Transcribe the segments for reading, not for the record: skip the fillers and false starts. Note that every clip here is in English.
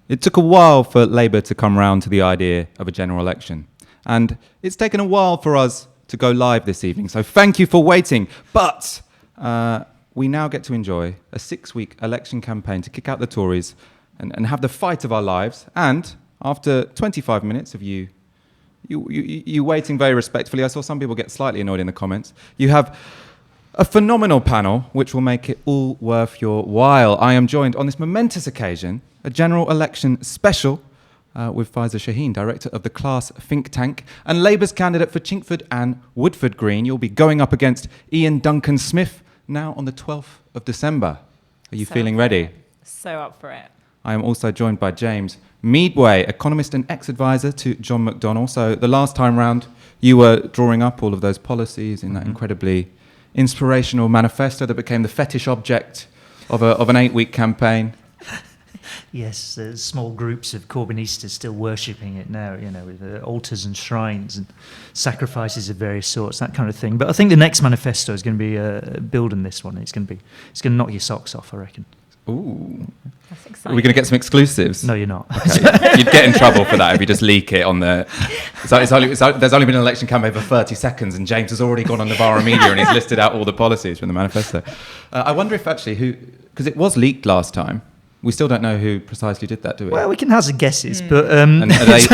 It took a while for Labour to come round to the idea of a general election. And it's taken a while for us to go live this evening. So thank you for waiting. But we now get to enjoy a 6-week election campaign to kick out the Tories and have the fight of our lives. And after 25 minutes of you waiting very respectfully, I saw some people get slightly annoyed in the comments. You have a phenomenal panel, which will make it all worth your while. I am joined on this momentous occasion, a general election special, with Faiza Shaheen, director of the Class think tank, and Labour's candidate for Chinkford and Woodford Green. You'll be going up against Ian Duncan Smith now on the 12th of December. Are you feeling ready? So up for it. I am also joined by James Meadway, economist and ex-advisor to John McDonnell. So the last time round, you were drawing up all of those policies in that incredibly inspirational manifesto that became the fetish object of an 8-week campaign. Yes, there's small groups of Corbynistas still worshipping it now, with altars and shrines and sacrifices of various sorts, that kind of thing. But I think the next manifesto is going to be building this one. It's going to knock your socks off, I reckon. Ooh. That's exciting. Are we going to get some exclusives? No, you're not. Okay. You'd get in trouble for that if you just leak it on the... there's only been an election campaign for 30 seconds and James has already gone on Navarra Media and he's listed out all the policies from the manifesto. I wonder if actually because it was leaked last time, we still don't know who precisely did that, do we? Well, we can hazard guesses, but... And are they,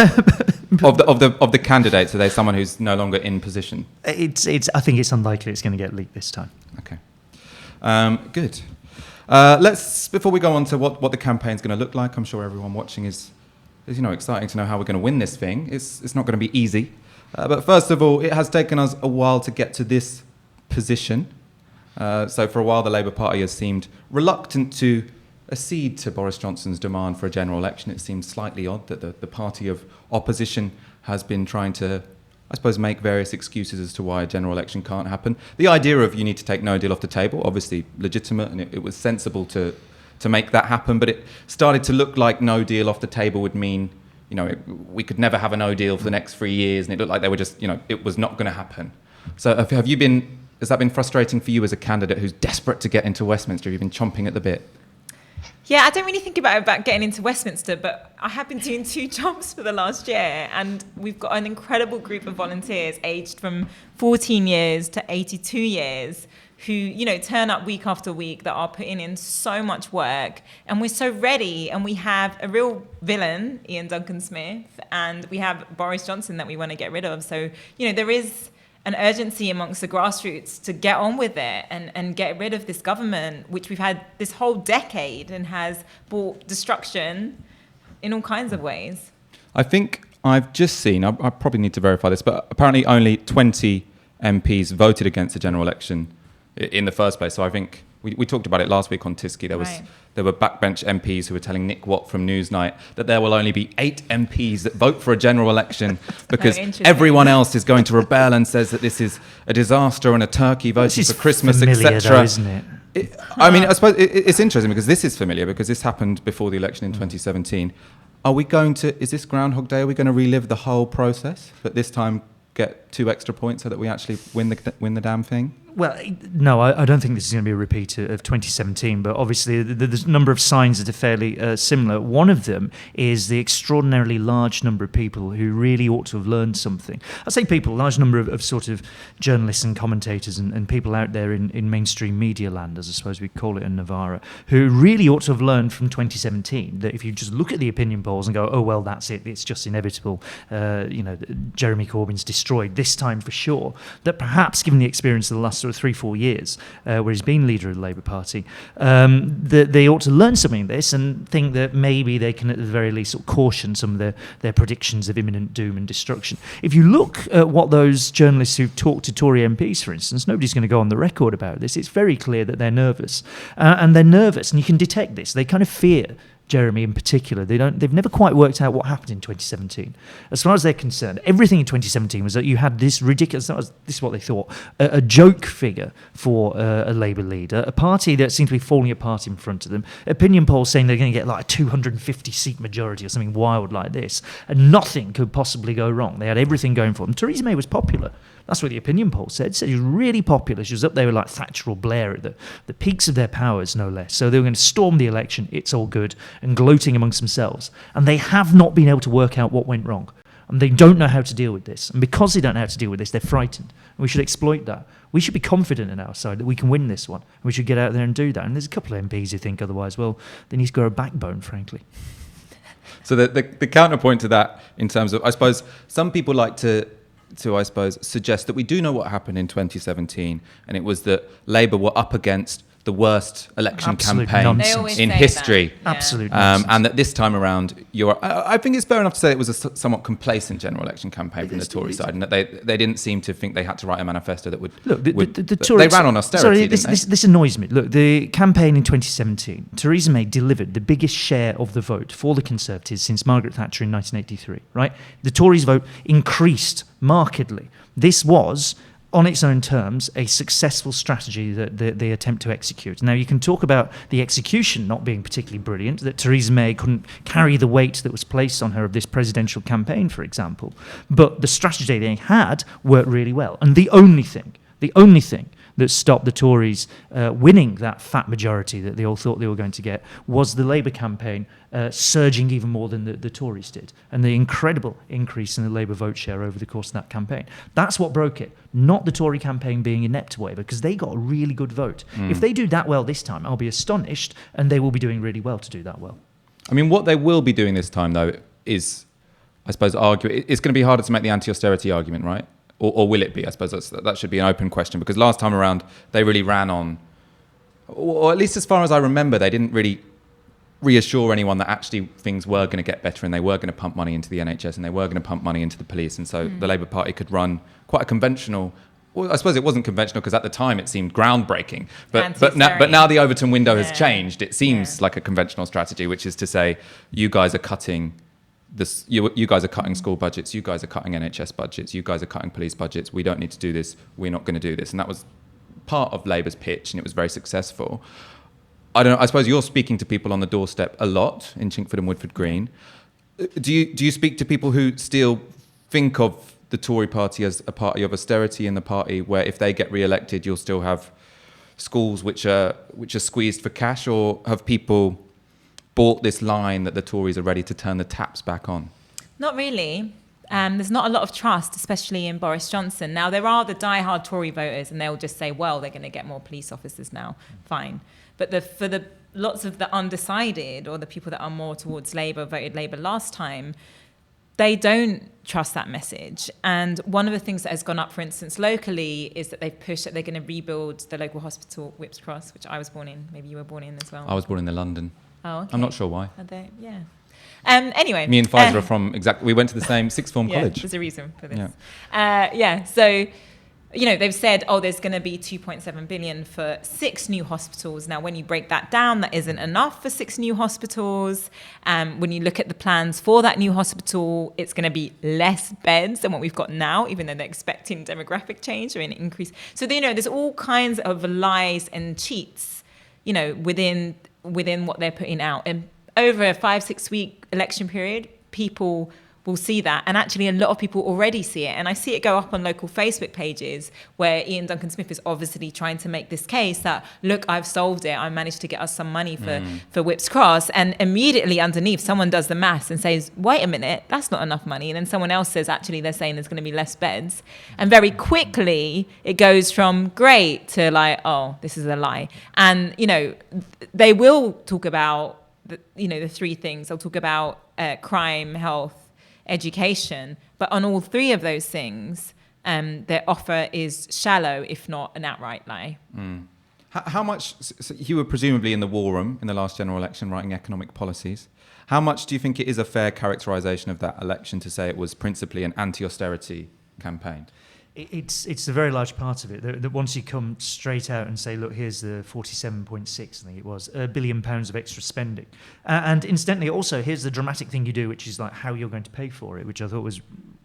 of the candidates, are they someone who's no longer in position? I think it's unlikely it's going to get leaked this time. Okay. Good. Before we go on to what the campaign's going to look like, I'm sure everyone watching is exciting to know how we're going to win this thing. It's not going to be easy. But first of all, it has taken us a while to get to this position. So for a while, the Labour Party has seemed reluctant to accede to Boris Johnson's demand for a general election. It seems slightly odd that the party of opposition has been trying to, I suppose, make various excuses as to why a general election can't happen. The idea of you need to take no deal off the table, obviously legitimate, and it was sensible to make that happen, but it started to look like no deal off the table would mean, we could never have a no deal for the next 3 years, and it looked like they were just, it was not going to happen. So has that been frustrating for you as a candidate who's desperate to get into Westminster? Have you been chomping at the bit? Yeah, I don't really think about getting into Westminster, but I have been doing 2 jobs for the last year, and we've got an incredible group of volunteers aged from 14 years to 82 years who, turn up week after week, that are putting in so much work, and we're so ready, and we have a real villain, Ian Duncan Smith, and we have Boris Johnson that we want to get rid of. So, there is an urgency amongst the grassroots to get on with it and get rid of this government, which we've had this whole decade and has brought destruction in all kinds of ways. I think I've just seen, I probably need to verify this, but apparently only 20 MPs voted against the general election in the first place. So I think we talked about it last week on Tisky. There were backbench MPs who were telling Nick Watt from Newsnight that there will only be 8 MPs that vote for a general election because everyone else is going to rebel and says that this is a disaster and a turkey voting for Christmas, etc. Isn't it? I suppose it's interesting because this is familiar because this happened before the election in 2017. Is this Groundhog Day? Are we going to relive the whole process, but this time get 2 extra points so that we actually win the damn thing? Well, no, I don't think this is going to be a repeat of 2017, but obviously there's a number of signs that are fairly similar. One of them is the extraordinarily large number of people who really ought to have learned something. I say people, a large number of sort of journalists and commentators and people out there in mainstream media land, as I suppose we call it in Navarra, who really ought to have learned from 2017 that if you just look at the opinion polls and go, oh, well, that's it, it's just inevitable, Jeremy Corbyn's destroyed this time for sure, that perhaps given the experience of the last sort of 3-4 years where he's been leader of the Labour Party, that they ought to learn something of this and think that maybe they can at the very least sort of caution some of their predictions of imminent doom and destruction. If you look at what those journalists who've talked to Tory MPs, for instance, nobody's going to go on the record about this. It's very clear that they're nervous. And they're nervous, and you can detect this. They kind of fear Jeremy in particular. They've never quite worked out what happened in 2017. As far as they're concerned, everything in 2017 was that you had this ridiculous, this is what they thought, a joke figure for a Labour leader, a party that seemed to be falling apart in front of them, opinion polls saying they're going to get like a 250 seat majority or something wild like this, and nothing could possibly go wrong. They had everything going for them. Theresa May was popular. That's what the opinion poll said. Said she was really popular. She was up there with like Thatcher or Blair at the peaks of their powers, no less. So they were going to storm the election. It's all good. and gloating amongst themselves. And they have not been able to work out what went wrong. And they don't know how to deal with this. And because they don't know how to deal with this, they're frightened. And we should exploit that. We should be confident in our side that we can win this one. And we should get out there and do that. And there's a couple of MPs who think otherwise. Well, they need to grow a backbone, frankly. So the counterpoint to that, in terms of, I suppose, some people like to I suppose, suggest that we do know what happened in 2017, and it was that Labour were up against the worst election Absolute campaign nonsense. in history. Yeah. Absolute nonsense. And that this time around, I think it's fair enough to say it was a somewhat complacent general election campaign from the Tory side, and that they didn't seem to think they had to write a manifesto that would... Look, the Tories... They ran on austerity, this annoys me. Look, the campaign in 2017, Theresa May delivered the biggest share of the vote for the Conservatives since Margaret Thatcher in 1983, right? The Tories' vote increased markedly. This was, on its own terms, a successful strategy that they attempt to execute. Now, you can talk about the execution not being particularly brilliant, that Theresa May couldn't carry the weight that was placed on her of this presidential campaign, for example. But the strategy they had worked really well. And the only thing that stopped the Tories winning that fat majority that they all thought they were going to get was the Labour campaign surging even more than the Tories did, and the incredible increase in the Labour vote share over the course of that campaign. That's what broke it, not the Tory campaign being inept way, because they got a really good vote. If they do that well this time, I'll be astonished, and they will be doing really well to do that well. I mean, what they will be doing this time, though, is, I suppose, argue... It's going to be harder to make the anti-austerity argument, right? Or will it be? I suppose that should be an open question, because last time around they really ran on, or at least as far as I remember, they didn't really reassure anyone that actually things were going to get better and they were going to pump money into the NHS and they were going to pump money into the police, and so the Labour Party could run quite a conventional... Well, I suppose it wasn't conventional because at the time it seemed groundbreaking, but now the Overton window has changed. It seems like a conventional strategy, which is to say, you guys are cutting... You guys are cutting school budgets, you guys are cutting NHS budgets, you guys are cutting police budgets, we don't need to do this, we're not going to do this. And that was part of Labour's pitch, and it was very successful. I don't know, I suppose you're speaking to people on the doorstep a lot in Chingford and Woodford Green. Do you speak to people who still think of the Tory party as a party of austerity, and the party where if they get re-elected you'll still have schools which are squeezed for cash, or have people bought this line that the Tories are ready to turn the taps back on? Not really. There's not a lot of trust, especially in Boris Johnson. Now, there are the diehard Tory voters, and they'll just say, well, they're going to get more police officers now. Fine. But for the lots of the undecided, or the people that are more towards Labour, voted Labour last time, they don't trust that message. And one of the things that has gone up, for instance, locally, is that they've pushed that they're going to rebuild the local hospital, Whipps Cross, which I was born in. Maybe you were born in as well. I was born in London. Oh, okay. I'm not sure why. Are they? Yeah. Anyway. Me and Faiza are from we went to the same sixth form college. There's a reason for this. So, they've said, there's going to be 2.7 billion for 6 new hospitals. Now, when you break that down, that isn't enough for 6 new hospitals. When you look at the plans for that new hospital, it's going to be less beds than what we've got now, even though they're expecting demographic change or an increase. So, there's all kinds of lies and cheats, within what they're putting out. And over a 5-6 week election period, people will see that. And actually, a lot of people already see it. And I see it go up on local Facebook pages where Ian Duncan Smith is obviously trying to make this case that, look, I've solved it. I managed to get us some money for Whipps Cross. And immediately underneath, someone does the maths and says, wait a minute, that's not enough money. And then someone else says, actually, they're saying there's going to be less beds. And very quickly, it goes from great to like, oh, this is a lie. And, they will talk about, the 3 things. They'll talk about crime, health, education, but on all 3 of those things, their offer is shallow, if not an outright lie. How much, so you were presumably in the war room in the last general election writing economic policies. How much do you think it is a fair characterisation of that election to say it was principally an anti-austerity campaign? It's a very large part of it. That once you come straight out and say, look, here's the 47.6, I think it was, £1 billion of extra spending. And incidentally, also, here's the dramatic thing you do, which is like how you're going to pay for it, which I thought was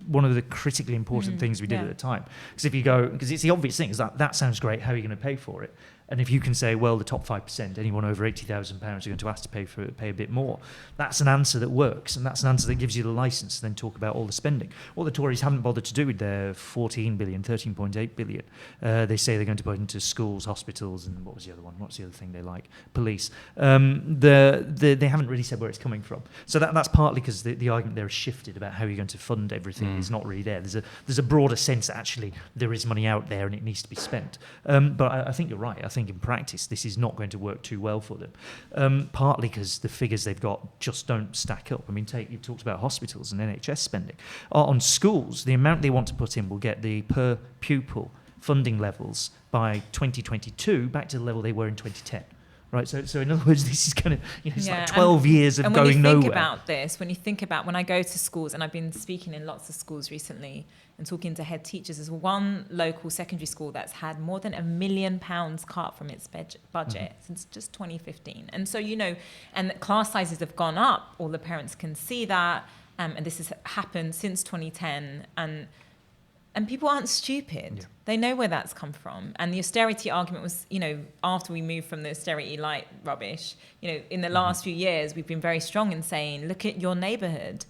one of the critically important things we did at the time. Because if you go, because it's the obvious thing, is that sounds great, how are you going to pay for it? And if you can say, well, the top 5%, anyone over £80,000 are going to have to pay a bit more, that's an answer that works, and that's an answer that gives you the license to then talk about all the spending. What the Tories haven't bothered to do with their 14 billion, 13.8 billion, they say they're going to put into schools, hospitals, and what was the other one? What's the other thing they like? Police. They haven't really said where it's coming from. So that's partly because the argument there has shifted about how you're going to fund everything is not really there. There's a broader sense that actually there is money out there and it needs to be spent. But I think you're right. I think in practice this is not going to work too well for them, partly because the figures they've got just don't stack up. I mean, you've talked about hospitals and NHS spending. On schools, the amount they want to put in will get the per pupil funding levels by 2022 back to the level they were in 2010. Right, so in other words, this is kind of, it's like 12 years of going nowhere. And when you think about this, when I go to schools, and I've been speaking in lots of schools recently and talking to head teachers, there's one local secondary school that's had more than £1 million cut from its budget since just 2015. And so, and class sizes have gone up, all the parents can see that, and this has happened since 2010, and people aren't stupid. Yeah. They know where that's come from. And the austerity argument was, after we moved from the austerity light rubbish, in the last few years, we've been very strong in saying, look at your neighborhood.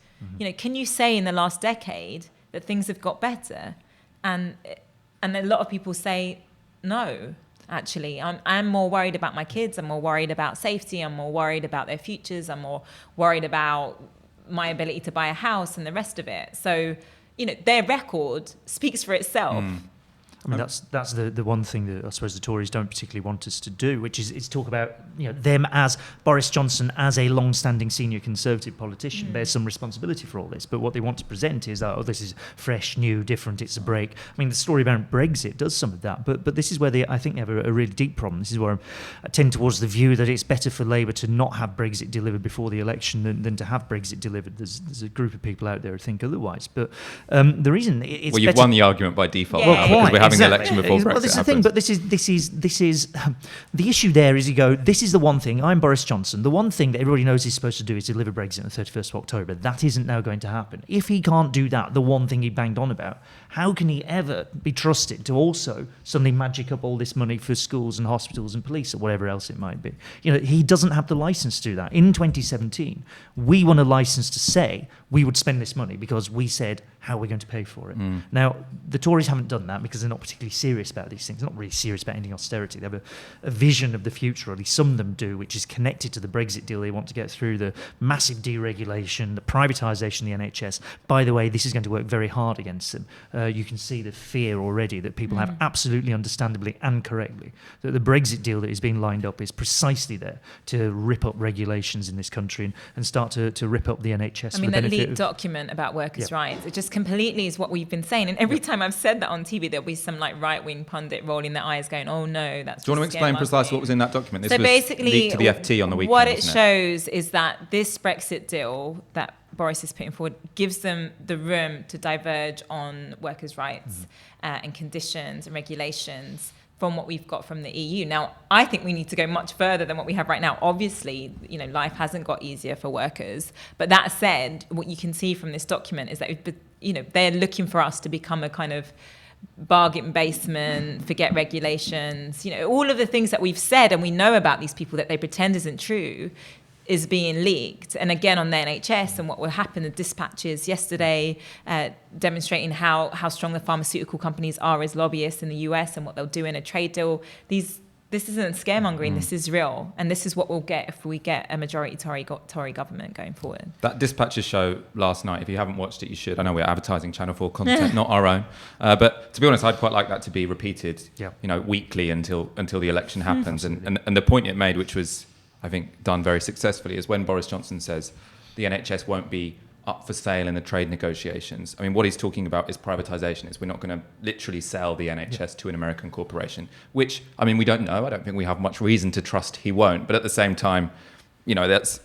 Can you say in the last decade that things have got better? And a lot of people say, no, actually. I'm more worried about my kids. I'm more worried about safety. I'm more worried about their futures. I'm more worried about my ability to buy a house and the rest of it. So, their record speaks for itself. I mean, that's the one thing that I suppose the Tories don't particularly want us to do, which is talk about them as Boris Johnson as a long-standing senior Conservative politician bears some responsibility for all this. But what they want to present is that this is fresh, new, different. It's a break. I mean, the story about Brexit does some of that, but this is where I think they have a really deep problem. This is where I tend towards the view that it's better for Labour to not have Brexit delivered before the election than to have Brexit delivered. There's a group of people out there who think otherwise. But the reason it's you've won the argument by default now because we're having the election before Brexit Well, this is the thing, but this is the issue. There is, you go, this is the one thing. I'm Boris Johnson. The one thing that everybody knows he's supposed to do is deliver Brexit on the 31st of October. That isn't now going to happen. If he can't do that, the one thing he banged on about, how can he ever be trusted to also suddenly magic up all this money for schools and hospitals and police or whatever else it might be? He doesn't have the license to do that. In 2017, we won a license to say we would spend this money because we said how we're going to pay for it. Now, the Tories haven't done that because they're not particularly serious about these things. They're not really serious about ending austerity. They have a vision of the future, or at least some of them do, which is connected to the Brexit deal. They want to get through the massive deregulation, the privatisation of the NHS. By the way, this is going to work very hard against them. You can see the fear already that people have, absolutely understandably and correctly, that the Brexit deal that is being lined up is precisely there to rip up regulations in this country and start to rip up the NHS. I mean, that leaked document about workers' rights, it just completely is what we've been saying. And every time I've said that on TV, there'll be some right-wing pundit rolling their eyes going, oh no, that's... Do you want to explain precisely what was in that document? This so was basically, leaked to the FT on the weekend, what it shows is that this Brexit deal that Boris is putting forward gives them the room to diverge on workers' rights and conditions and regulations from what we've got from the EU. Now, I think we need to go much further than what we have right now. Obviously, life hasn't got easier for workers. But that said, what you can see from this document is that, they're looking for us to become a kind of bargain basement, forget regulations, all of the things that we've said and we know about these people that they pretend isn't true is being leaked. And again, on the NHS and what will happen, the dispatches yesterday demonstrating how strong the pharmaceutical companies are as lobbyists in the US and what they'll do in a trade deal. This isn't scaremongering, this is real. And this is what we'll get if we get a majority Tory government going forward. That Dispatches show last night, if you haven't watched it, you should. I know we're advertising Channel 4 content, not our own. But to be honest, I'd quite like that to be repeated, weekly until the election happens. And the point it made, which was, I think, done very successfully, is when Boris Johnson says the NHS won't be up for sale in the trade negotiations. I mean, what he's talking about is privatisation. We're not going to literally sell the NHS to an American corporation, which, I mean, we don't know. I don't think we have much reason to trust he won't. But at the same time, it's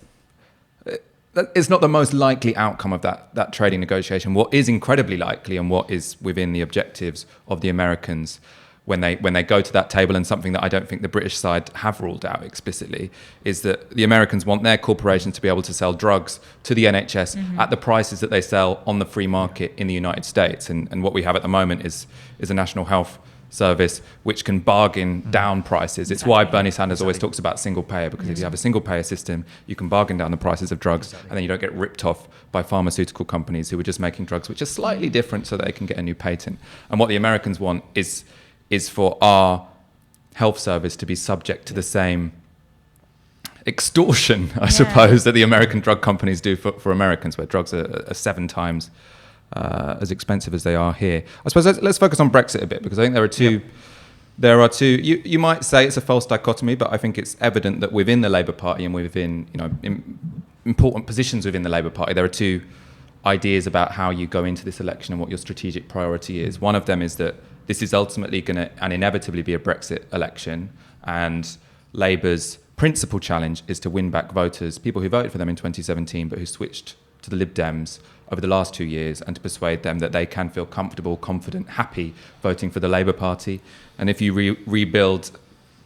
not the most likely outcome of that trading negotiation. What is incredibly likely and what is within the objectives of the Americans when they go to that table, and something that I don't think the British side have ruled out explicitly, is that the Americans want their corporations to be able to sell drugs to the NHS at the prices that they sell on the free market in the United States. And what we have at the moment is a national health service which can bargain down prices. It's why Bernie Sanders always talks about single payer, because if you have a single payer system, you can bargain down the prices of drugs, and then you don't get ripped off by pharmaceutical companies who are just making drugs which are slightly different so they can get a new patent. And what the Americans want is for our health service to be subject to the same extortion, I suppose, that the American drug companies do for Americans, where drugs are 7 times as expensive as they are here. I suppose let's focus on Brexit a bit, because I think there are two. There are two. You might say it's a false dichotomy, but I think it's evident that within the Labour Party and within important positions within the Labour Party, there are two ideas about how you go into this election and what your strategic priority is. One of them is that this is ultimately going to and inevitably be a Brexit election, and Labour's principal challenge is to win back voters, people who voted for them in 2017 but who switched to the Lib Dems over the last 2 years, and to persuade them that they can feel comfortable, confident, happy voting for the Labour Party. And if you rebuild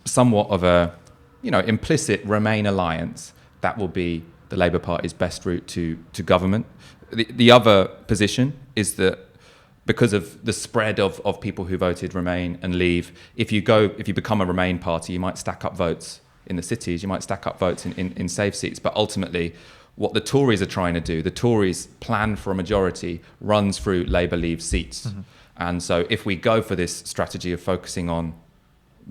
somewhat of a implicit Remain alliance, that will be the Labour Party's best route to government. The other position is that because of the spread of people who voted Remain and Leave, if you become a Remain party, you might stack up votes in the cities, you might stack up votes in safe seats. But ultimately, what the Tories are trying to do, the Tories' plan for a majority runs through Labour Leave seats. Mm-hmm. And so if we go for this strategy of focusing on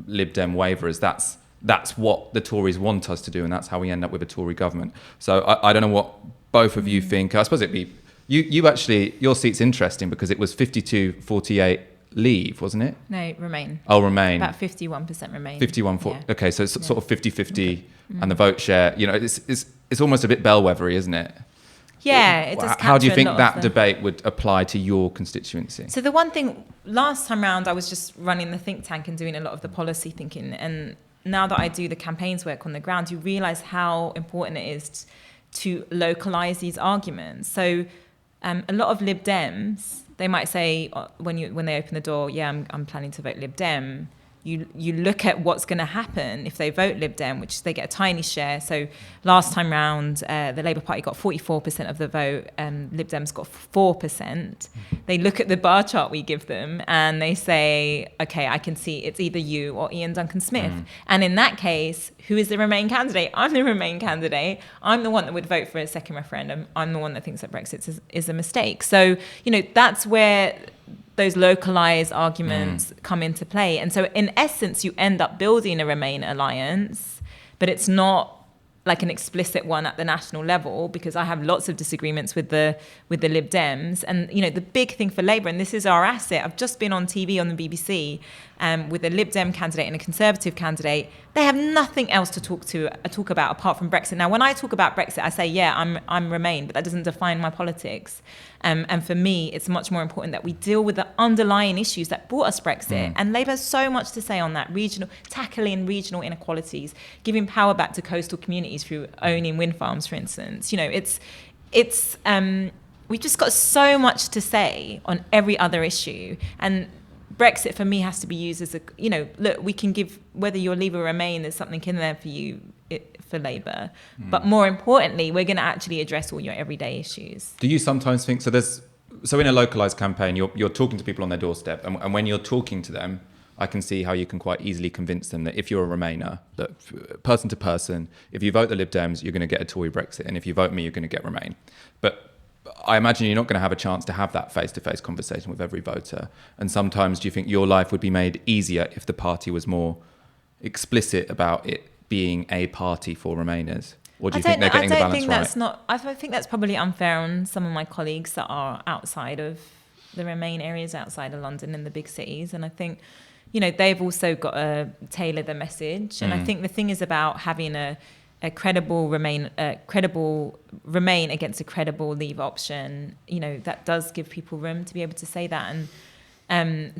Lib Dem waivers, that's what the Tories want us to do, and that's how we end up with a Tory government. So I don't know what both of you think. I suppose it'd be... You actually, your seat's interesting because it was 52-48 Leave, wasn't it? No, Remain. Oh, Remain. About 51% Remain. 51, okay, so it's sort of 50-50, and the vote share, it's almost a bit bellwether-y, isn't it? Yeah, it does. How do you think that debate would apply to your constituency? So the one thing, last time round, I was just running the think tank and doing a lot of the policy thinking, and now that I do the campaigns work on the ground, you realise how important it is to localise these arguments. So a lot of Lib Dems, they might say when they open the door, I'm planning to vote Lib Dem. You look at what's going to happen if they vote Lib Dem, which they get a tiny share. So last time round, the Labour Party got 44% of the vote, and Lib Dems got 4%. They look at the bar chart we give them and they say, okay, I can see it's either you or Ian Duncan Smith. And in that case, who is the Remain candidate? I'm the Remain candidate. I'm the one that would vote for a second referendum. I'm the one that thinks that Brexit is a mistake. So, that's where those localized arguments come into play. And so in essence, you end up building a Remain alliance, but it's not like an explicit one at the national level, because I have lots of disagreements with the Lib Dems. And, the big thing for Labour, and this is our asset, I've just been on TV on the BBC with a Lib Dem candidate and a Conservative candidate. They have nothing else to talk about apart from Brexit. Now, when I talk about Brexit, I say, I'm Remain, but that doesn't define my politics. And for me, it's much more important that we deal with the underlying issues that brought us Brexit. And Labour has so much to say on that, tackling regional inequalities, giving power back to coastal communities through owning wind farms, for instance. We've just got so much to say on every other issue. And Brexit for me has to be used as look, we can give, whether you're Leave or Remain, there's something in there for you, for Labour. But more importantly, we're going to actually address all your everyday issues. Do you sometimes think, so in a localised campaign, you're talking to people on their doorstep, and when you're talking to them, I can see how you can quite easily convince them that if you're a Remainer, that person to person, if you vote the Lib Dems, you're going to get a Tory Brexit, and if you vote me, you're going to get Remain. But I imagine you're not going to have a chance to have that face-to-face conversation with every voter. And sometimes, do you think your life would be made easier if the party was more explicit about it being a party for Remainers? Or do you think they're getting the balance right? I think that's probably unfair on some of my colleagues that are outside of the Remain areas, outside of London and the big cities. And I think, they've also got to tailor the message. And I think the thing is about having a credible Remain against a credible Leave option. That does give people room to be able to say that and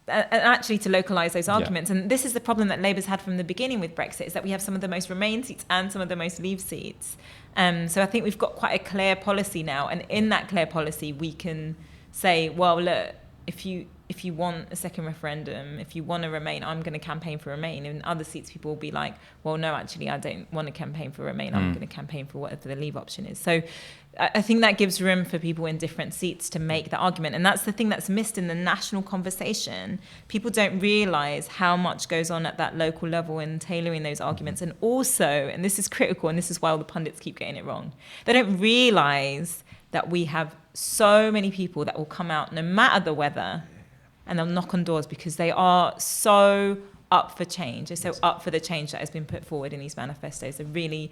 actually to localise those arguments. And this is the problem that Labour's had from the beginning with Brexit, is that we have some of the most Remain seats and some of the most Leave seats. So I think we've got quite a clear policy now, and in that clear policy we can say, well, look, if you if you want a second referendum, if you want to Remain, I'm going to campaign for Remain. In other seats, people will be like, well, no, actually, I don't want to campaign for Remain. I'm going to campaign for whatever the Leave option is. So I think that gives room for people in different seats to make that argument. And that's the thing that's missed in the national conversation. People don't realise how much goes on at that local level in tailoring those arguments. And also, and this is critical, and this is why all the pundits keep getting it wrong, they don't realise that we have so many people that will come out no matter the weather, and they'll knock on doors because they are so up for change. They're so up for the change that has been put forward in these manifestos, a really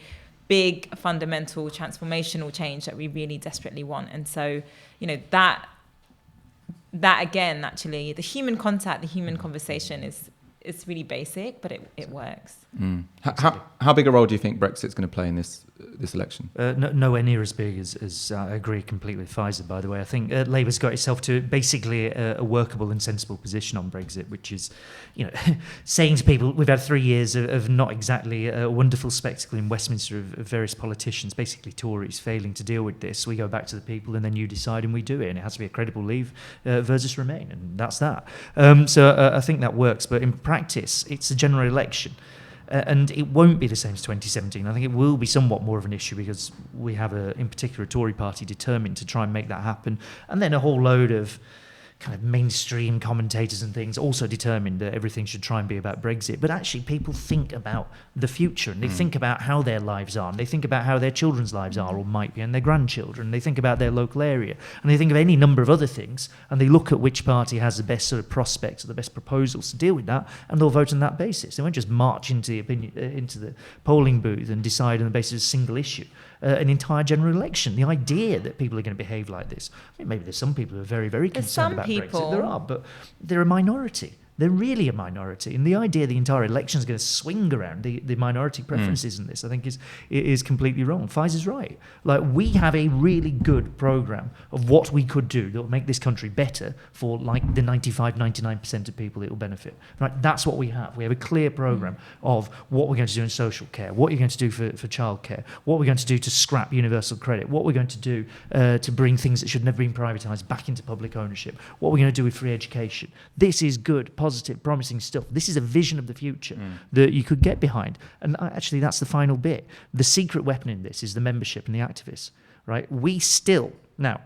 big, fundamental, transformational change that we really desperately want. And so, that again, actually, the human contact, the human conversation it's really basic, but it works. How big a role do you think Brexit's going to play in this election? Nowhere near as big as I agree completely with Faiza, by the way. I think Labour's got itself to basically a workable and sensible position on Brexit, which is, saying to people, we've had 3 years of not exactly a wonderful spectacle in Westminster of various politicians, basically Tories, failing to deal with this. We go back to the people and then you decide and we do it. And it has to be a credible Leave versus Remain. And that's that. So I think that works. But in practice, it's a general election. And it won't be the same as 2017. I think it will be somewhat more of an issue because we have, in particular, a Tory party determined to try and make that happen. And then a whole load of kind of mainstream commentators and things also determined that everything should try and be about Brexit. But actually, people think about the future and they think about how their lives are and they think about how their children's lives are or might be and their grandchildren. They think about their local area and they think of any number of other things and they look at which party has the best sort of prospects or the best proposals to deal with that and they'll vote on that basis. They won't just march into the polling booth and decide on the basis of a single issue. An entire general election. The idea that people are going to behave like this. I mean, maybe there's some people who are very, very concerned about Brexit. There are, but they're a minority. They're really a minority. And the idea the entire election is going to swing around the minority preferences in this, I think, is completely wrong. Faiza's right. Like, we have a really good programme of what we could do that will make this country better for, like, the 95, 99% of people it will benefit. Right? That's what we have. We have a clear programme of what we're going to do in social care, what you're going to do for childcare, what we're going to do to scrap universal credit, what we're going to do to bring things that should never have been privatised back into public ownership, what we're going to do with free education. This is good, positive, promising stuff. This is a vision of the future that you could get behind. And actually, that's the final bit. The secret weapon in this is the membership and the activists, right? We still, now,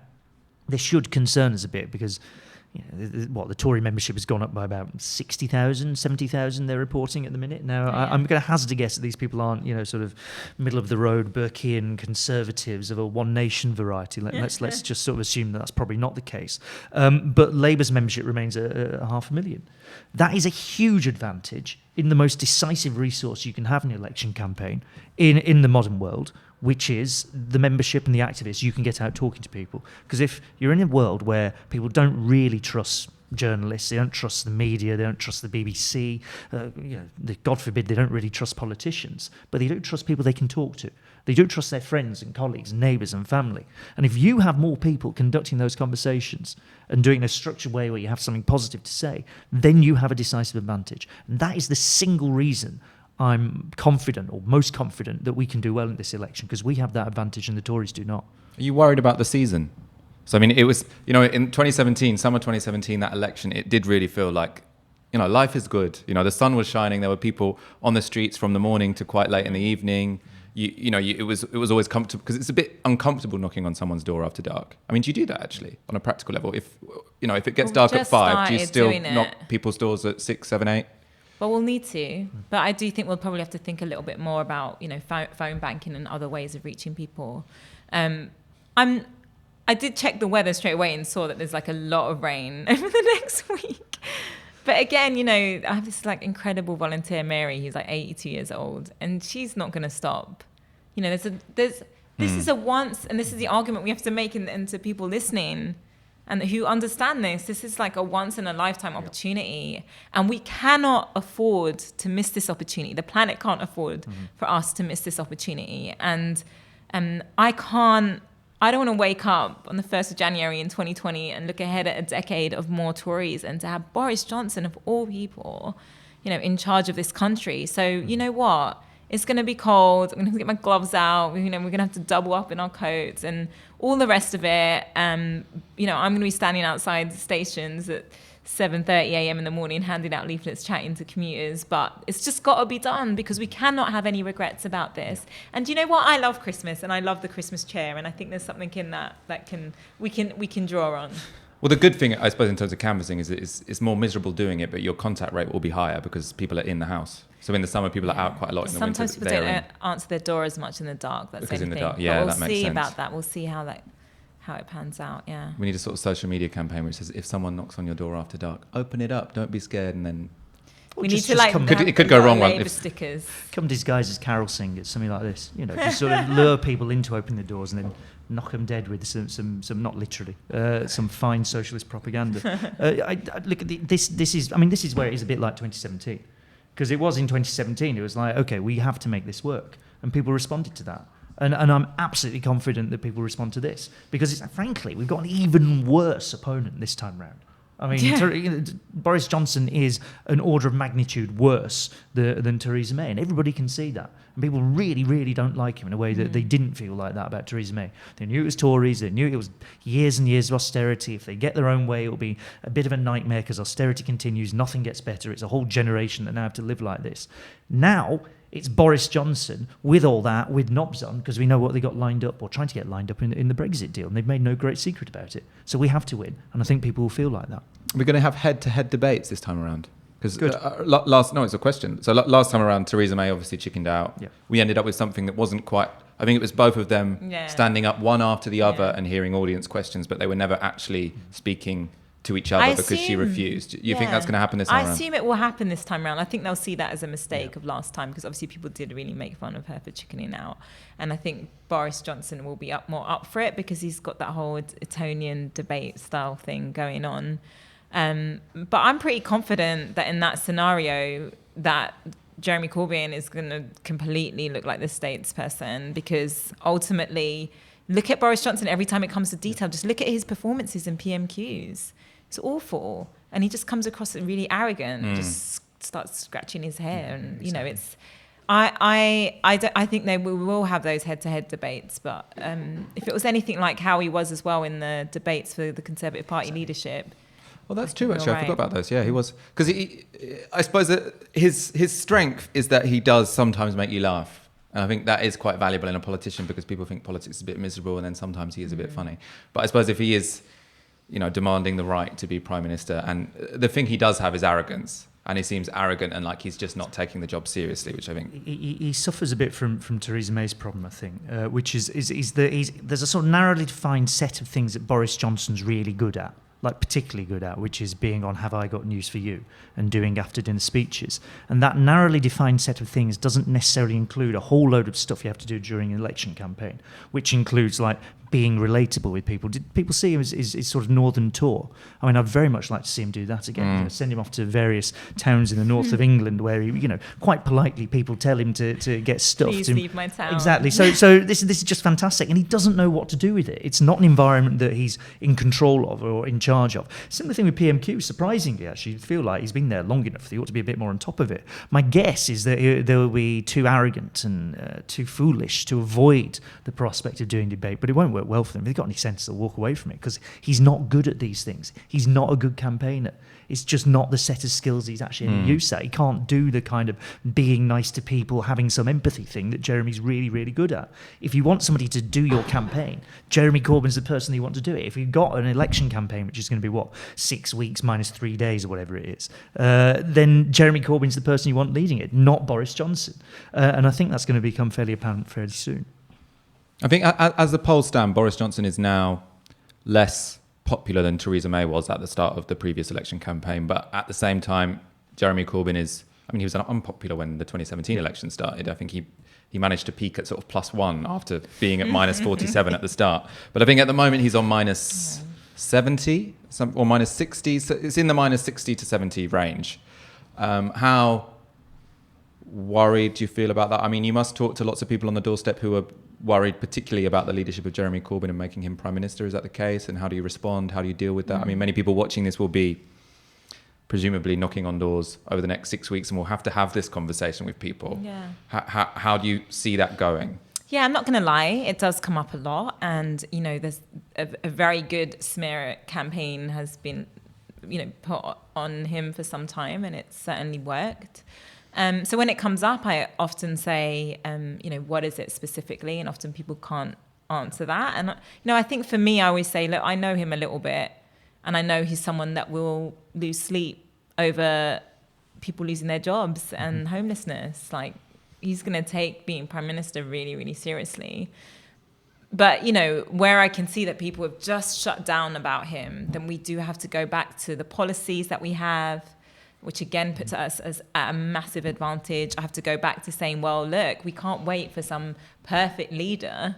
this should concern us a bit because the Tory membership has gone up by about 60,000, 70,000 they're reporting at the minute. Now, I'm going to hazard a guess that these people aren't, sort of middle-of-the-road Burkean conservatives of a One Nation variety. Let's just sort of assume that that's probably not the case. But Labour's membership remains a 500,000. That is a huge advantage in the most decisive resource you can have in an election campaign in the modern world, which is the membership and the activists. You can get out talking to people. Because if you're in a world where people don't really trust journalists, they don't trust the media, they don't trust the BBC, God forbid, they don't really trust politicians, but they don't trust people they can talk to. They don't trust their friends and colleagues and neighbours and family. And if you have more people conducting those conversations and doing it in a structured way where you have something positive to say, then you have a decisive advantage. And that is the single reason I'm confident, or most confident, that we can do well in this election, because we have that advantage and the Tories do not. Are you worried about the season? So, I mean, it was, in 2017, summer 2017, that election, it did really feel like, life is good. The sun was shining. There were people on the streets from the morning to quite late in the evening. It was always comfortable, because it's a bit uncomfortable knocking on someone's door after dark. I mean, do you do that actually on a practical level? If it gets dark at 5, do you still knock people's doors at 6, 7, 8? Well, we'll need to, but I do think we'll probably have to think a little bit more about, phone banking and other ways of reaching people. I did check the weather straight away and saw that there's like a lot of rain over the next week. But again, I have this like incredible volunteer, Mary, who's like 82 years old, and she's not going to stop. This is a once, and this is the argument we have to make and to people listening and who understand this. This is like a once in a lifetime opportunity, and we cannot afford to miss this opportunity. The planet can't afford for us to miss this opportunity. And I don't want to wake up on the 1st of January in 2020 and look ahead at a decade of more Tories and to have Boris Johnson, of all people, in charge of this country. So you know what? It's going to be cold. I'm going to have to get my gloves out. We're going to have to double up in our coats and all the rest of it. I'm going to be standing outside stations at 7:30 a.m. in the morning, handing out leaflets, chatting to commuters. But it's just got to be done because we cannot have any regrets about this. And you know what? I love Christmas and I love the Christmas chair. And I think there's something in that we can draw on. Well, the good thing, I suppose, in terms of canvassing is it's more miserable doing it, but your contact rate will be higher because people are in the house. So in the summer, people are out quite a lot. In the winter, sometimes people don't answer their door as much in the dark. That's because in the anything. dark, yeah, but that makes sense. We'll see about that. We'll see how it pans out. Yeah. We need a sort of social media campaign which says if someone knocks on your door after dark, open it up, don't be scared, and then. We need to like. It could go wrong. Labour stickers. Come disguised as carol singers, something like this. Just sort of lure people into opening the doors and then knock them dead with some not literally, some fine socialist propaganda. I look at this is where it is a bit like 2017, because it was in 2017. It was like, okay, we have to make this work, and people responded to that. And I'm absolutely confident that people respond to this because, frankly, we've got an even worse opponent this time round. I mean, Boris Johnson is an order of magnitude worse than Theresa May, and everybody can see that. And people really, really don't like him in a way that they didn't feel like that about Theresa May. They knew it was Tories, they knew it was years and years of austerity. If they get their own way, it will be a bit of a nightmare because austerity continues, nothing gets better. It's a whole generation that now have to live like this. Now, it's Boris Johnson with all that, with knobs on, because we know what they got lined up, or trying to get lined up in the Brexit deal, and they've made no great secret about it. So we have to win, and I think people will feel like that. We're going to have head-to-head debates this time around. Because it's a question. So last time around, Theresa May obviously chickened out. Yeah. We ended up with something that wasn't quite. I think it was both of them standing up one after the other and hearing audience questions, but they were never actually speaking to each other because she refused. You think that's going to happen this time around? I assume it will happen this time around. I think they'll see that as a mistake of last time because obviously people did really make fun of her for chickening out. And I think Boris Johnson will be more up for it because he's got that whole Etonian debate style thing going on. But I'm pretty confident that in that scenario that Jeremy Corbyn is going to completely look like the statesperson because ultimately, look at Boris Johnson every time it comes to detail. Just look at his performances in PMQs. It's awful. And he just comes across really arrogant and just starts scratching his hair. And, it's... I think we will have those head-to-head debates. But if it was anything like how he was as well in the debates for the Conservative Party leadership... Well, that's true, actually. I forgot about those. Yeah, he was... Because I suppose that his strength is that he does sometimes make you laugh. And I think that is quite valuable in a politician because people think politics is a bit miserable and then sometimes he is a bit funny. But I suppose if he is, demanding the right to be Prime Minister, and the thing he does have is arrogance. And he seems arrogant and like he's just not taking the job seriously, which I think... He suffers a bit from Theresa May's problem, I think, which is there's a sort of narrowly defined set of things that Boris Johnson's really good at. Like particularly good at, which is being on Have I Got News for You and doing after dinner speeches. And that narrowly defined set of things doesn't necessarily include a whole load of stuff you have to do during an election campaign, which includes like being relatable with people. Did people see him as sort of northern tour? I mean, I'd very much like to see him do that again. Send him off to various towns in the north of England where he, quite politely people tell him to get stuffed. Please leave my town. Exactly. So this is just fantastic, and he doesn't know what to do with it. It's not an environment that he's in control of or in charge of. Similar thing with PMQ. Surprisingly, actually, you feel like he's been there long enough. He ought to be a bit more on top of it. My guess is that they will be too arrogant and too foolish to avoid the prospect of doing debate, but it won't work well for them. If they've got any sense, they'll walk away from it because he's not good at these things. He's not a good campaigner. It's just not the set of skills he's actually any use at. He can't do the kind of being nice to people, having some empathy thing that Jeremy's really, really good at. If you want somebody to do your campaign, Jeremy Corbyn's the person you want to do it. If you've got an election campaign, which is going to be, 6 weeks minus 3 days or whatever it is, then Jeremy Corbyn's the person you want leading it, not Boris Johnson. And I think that's going to become fairly apparent fairly soon. I think as the polls stand, Boris Johnson is now less popular than Theresa May was at the start of the previous election campaign. But at the same time, Jeremy Corbyn he was unpopular when the 2017 election started. I think he managed to peak at sort of +1 after being at minus 47 at the start. But I think at the moment he's on minus 70 or minus 60. So it's in the minus 60 to 70 range. How worried do you feel about that? I mean, you must talk to lots of people on the doorstep who are worried particularly about the leadership of Jeremy Corbyn and making him Prime Minister. Is that the case? And how do you respond? How do you deal with that? I mean, many people watching this will be presumably knocking on doors over the next 6 weeks, and we'll have to have this conversation with people. Yeah. How do you see that going? Yeah, I'm not going to lie. It does come up a lot. And, there's a very good smear campaign has been, put on him for some time, and it's certainly worked. So when it comes up, I often say, what is it specifically? And often people can't answer that. And, I think for me, I always say, look, I know him a little bit, and I know he's someone that will lose sleep over people losing their jobs and homelessness. Like, he's going to take being prime minister really, really seriously. But, where I can see that people have just shut down about him, then we do have to go back to the policies that we have, which again puts us at a massive advantage. I have to go back to saying, well, look, we can't wait for some perfect leader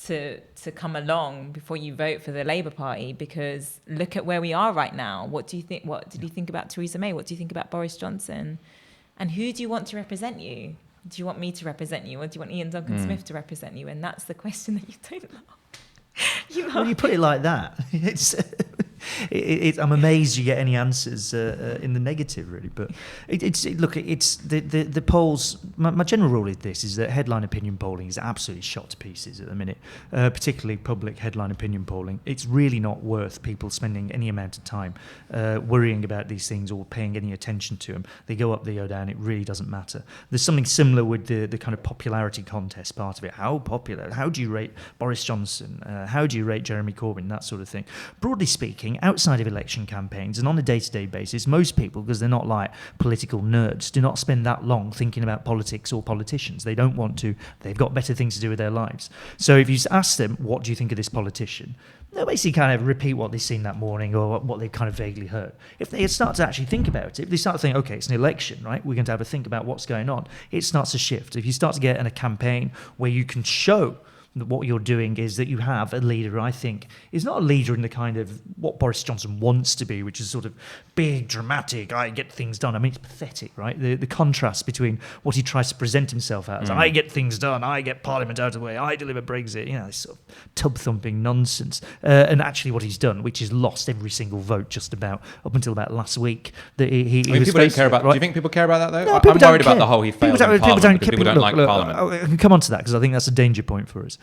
to come along before you vote for the Labour Party, because look at where we are right now. What do you think? What did you think about Theresa May? What do you think about Boris Johnson? And who do you want to represent you? Do you want me to represent you, or do you want Ian Duncan Smith to represent you? And that's the question that you don't know. When you put it like that, I'm amazed you get any answers in the negative, really. But it's the polls. My general rule is this: is that headline opinion polling is absolutely shot to pieces at the minute, particularly public headline opinion polling. It's really not worth people spending any amount of time worrying about these things or paying any attention to them. They go up, they go down. It really doesn't matter. There's something similar with the kind of popularity contest part of it. How popular? How do you rate Boris Johnson? How do you rate Jeremy Corbyn? That sort of thing. Broadly speaking, outside of election campaigns and on a day-to-day basis, most people, because they're not like political nerds, do not spend that long thinking about politics or politicians. They don't want to. They've got better things to do with their lives. So if you ask them, what do you think of this politician? They'll basically kind of repeat what they've seen that morning or what they've kind of vaguely heard. If they start to actually think about it, if they start to think, okay, it's an election, right? We're going to have a think about what's going on. It starts to shift. If you start to get in a campaign where you can show that what you're doing is that you have a leader who I think is not a leader in the kind of what Boris Johnson wants to be, which is sort of big, dramatic, I get things done. I mean, it's pathetic, right? The contrast between what he tries to present himself as, I get things done, I get Parliament out of the way, I deliver Brexit, this sort of tub-thumping nonsense. And actually what he's done, which is lost every single vote just about, up until about last week. That he people don't care about, right? Do you think people care about that, though? No, I'm worried about the whole he failed in Parliament because people don't like Parliament. I can come on to that because I think that's a danger point for us.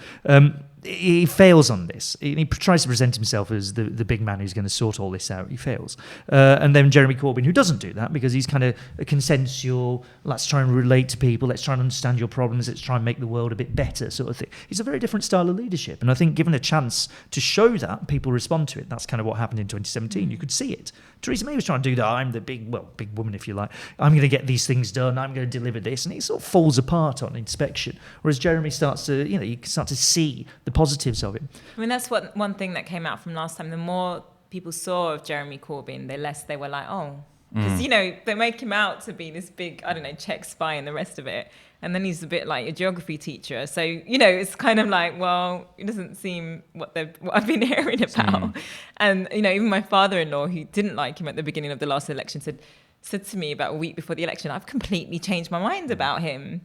He fails on this. He tries to present himself as the big man who's going to sort all this out. He fails. And then Jeremy Corbyn, who doesn't do that because he's kind of a consensual, let's try and relate to people, let's try and understand your problems, let's try and make the world a bit better sort of thing. He's a very different style of leadership. And I think given a chance to show that, people respond to it. That's kind of what happened in 2017. You could see it. Theresa May was trying to do that. I'm the big woman, if you like. I'm going to get these things done. I'm going to deliver this. And it sort of falls apart on inspection. Whereas Jeremy starts to, you can start to see the positives of it. I mean, that's one thing that came out from last time. The more people saw of Jeremy Corbyn, the less they were like, oh. Because, they make him out to be this big, Czech spy and the rest of it. And then he's a bit like a geography teacher. So, it's kind of like, well, it doesn't seem what I've been hearing about. And, even my father-in-law, who didn't like him at the beginning of the last election, said to me about a week before the election, I've completely changed my mind about him.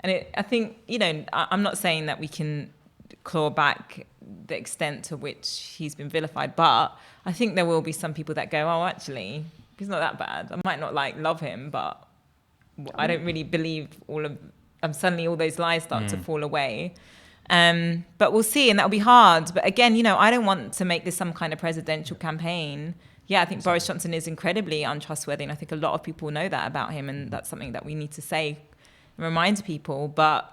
And I think, I'm not saying that we can claw back the extent to which he's been vilified, but I think there will be some people that go, oh, actually, he's not that bad. I might not love him, but I don't really believe suddenly all those lies start to fall away. But we'll see, and that'll be hard. But again, I don't want to make this some kind of presidential campaign. Yeah, I think Boris Johnson is incredibly untrustworthy, and I think a lot of people know that about him, and that's something that we need to say and remind people. But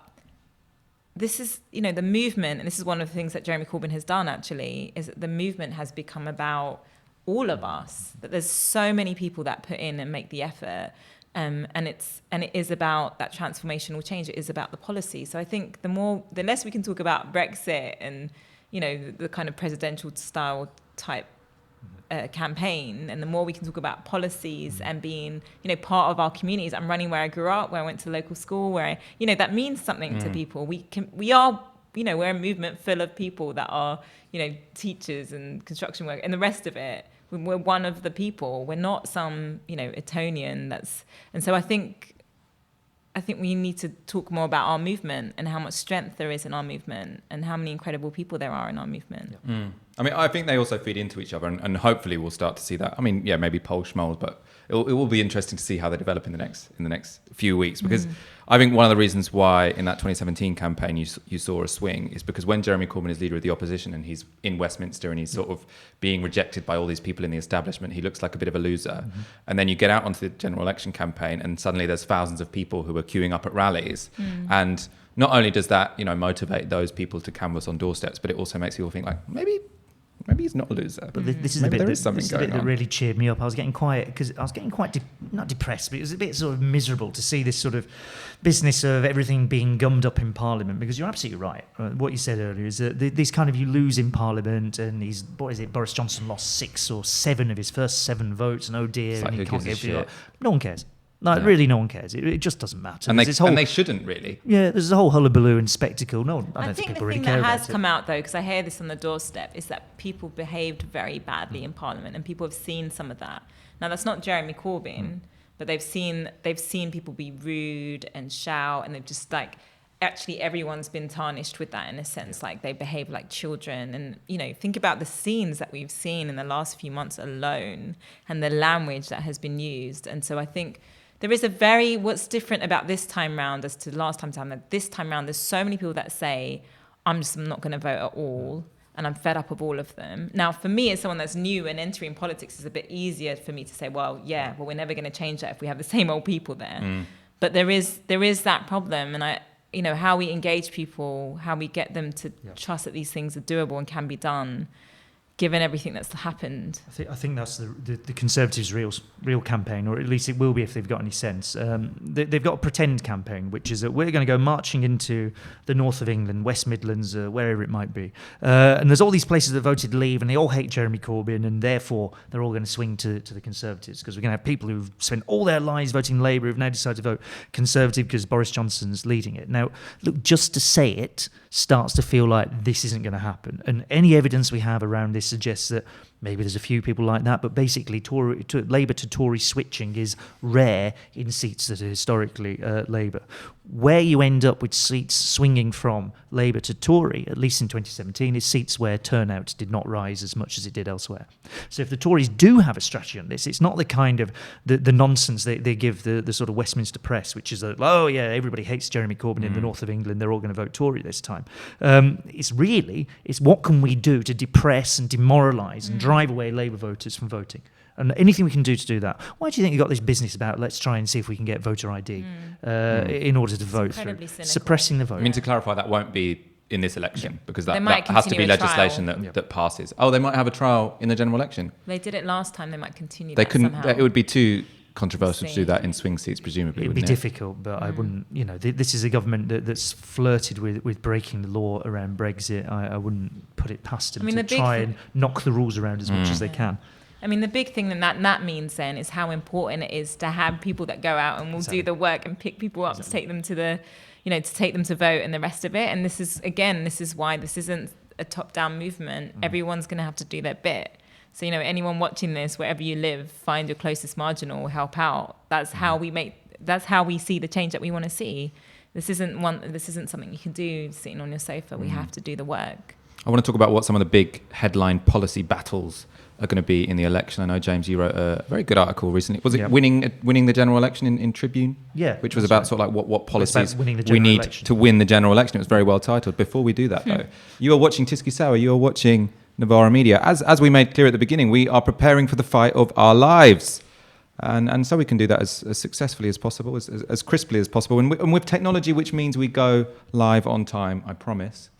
this is, the movement, and this is one of the things that Jeremy Corbyn has done, actually, is that the movement has become about all of us, that there's so many people that put in and make the effort. And it is about that transformational change. It is about the policy. So I think the less we can talk about Brexit and, the kind of presidential style type campaign, and the more we can talk about policies and being, part of our communities. I'm running where I grew up, where I went to local school, where that means something to people. We're a movement full of people that are, teachers and construction work and the rest of it. We're one of the people. We're not some, Etonian and so I think we need to talk more about our movement and how much strength there is in our movement and how many incredible people there are in our movement. I mean, I think they also feed into each other, and hopefully we'll start to see that. I mean, yeah, maybe poll schmoll, but it will be interesting to see how they develop in the next few weeks, because I think one of the reasons why in that 2017 campaign you saw a swing is because when Jeremy Corbyn is leader of the opposition and he's in Westminster and he's sort of being rejected by all these people in the establishment, he looks like a bit of a loser. And then you get out onto the general election campaign and suddenly there's thousands of people who are queuing up at rallies, and not only does that motivate those people to canvass on doorsteps, but it also makes people think like maybe he's not a loser. But this is maybe a bit, there is something this is a going bit that on. really cheered me up. I was getting quiet because I was getting quite not depressed, but it was a bit sort of miserable to see this sort of business of everything being gummed up in Parliament. Because you're absolutely right. What you said earlier is that these kind of you lose in Parliament, and Boris Johnson lost 6 or 7 of his first 7 votes, and oh dear, Like, and he who can't gives a get shit? No one cares. Like, really, no one cares. It just doesn't matter. And There's they shouldn't really. Yeah, there's a whole hullabaloo and spectacle. No, I don't think people the really thing care that about has it. come out, though, because I hear this on the doorstep, is that people behaved very badly in Parliament, and people have seen some of that. Now, that's not Jeremy Corbyn, but they've seen people be rude and shout, and they've just actually everyone's been tarnished with that in a sense. Like, they behave like children, and think about the scenes that we've seen in the last few months alone, and the language that has been used. And so I think there is what's different about this time round as to last time that this time round, there's so many people that say, I'm not going to vote at all, and I'm fed up of all of them. Now, for me, as someone that's new and entering politics, it's a bit easier for me to say, well, we're never going to change that if we have the same old people there. But there is that problem, and how we engage people, how we get them to trust that these things are doable and can be done, given everything that's happened. I think that's the Conservatives' real campaign, or at least it will be if they've got any sense. They've got a pretend campaign, which is that we're going to go marching into the north of England, West Midlands, wherever it might be. And there's all these places that voted Leave, and they all hate Jeremy Corbyn, and therefore they're all going to swing to the Conservatives, because we're going to have people who've spent all their lives voting Labour who've now decided to vote Conservative because Boris Johnson's leading it. Now, look, just to say it starts to feel like this isn't going to happen. And any evidence we have around this suggests that maybe there's a few people like that, but basically Labour to Tory switching is rare in seats that are historically Labour. Where you end up with seats swinging from Labour to Tory, at least in 2017, is seats where turnout did not rise as much as it did elsewhere. So if the Tories do have a strategy on this, it's not the kind of the nonsense they give the sort of Westminster press, which is everybody hates Jeremy Corbyn in the north of England, they're all going to vote Tory this time. It's what can we do to depress and demoralise and drive away Labour voters from voting. And anything we can do to do that. Why do you think you got this business about let's try and see if we can get voter ID in order to vote through? Cynical. Suppressing the vote. I mean, to clarify, that won't be in this election, because that might has to be continue a legislation trial. that passes. Oh, they might have a trial in the general election. They did it last time. They might continue. They that couldn't. somehow. It would be too controversial to do See. that in swing seats, presumably. It would be wouldn't it? difficult, but I wouldn't. This is a government that's flirted with breaking the law around Brexit. I wouldn't put it past them I mean, to the big try thing- and knock the rules around as much as they can. I mean, the big thing that means then is how important it is to have people that go out and will Exactly. do the work and pick people up to take them to to take them to vote and the rest of it. And this is why this isn't a top-down movement. Everyone's going to have to do their bit. So, anyone watching this, wherever you live, find your closest marginal, help out. That's how we see the change that we want to see. This isn't something you can do sitting on your sofa. We have to do the work. I want to talk about what some of the big headline policy battles are going to be in the election. I know, James, you wrote a very good article recently. Was it winning the general election in Tribune? Yeah. Which was about sort of like what policies winning the we general need election. to win the general election. It was very well titled. Before we do that, though, you are watching Tisky Sour. You are watching Novara Media. As we made clear at the beginning, we are preparing for the fight of our lives. And so we can do that as successfully as possible, as crisply as possible. And with technology, which means we go live on time, I promise.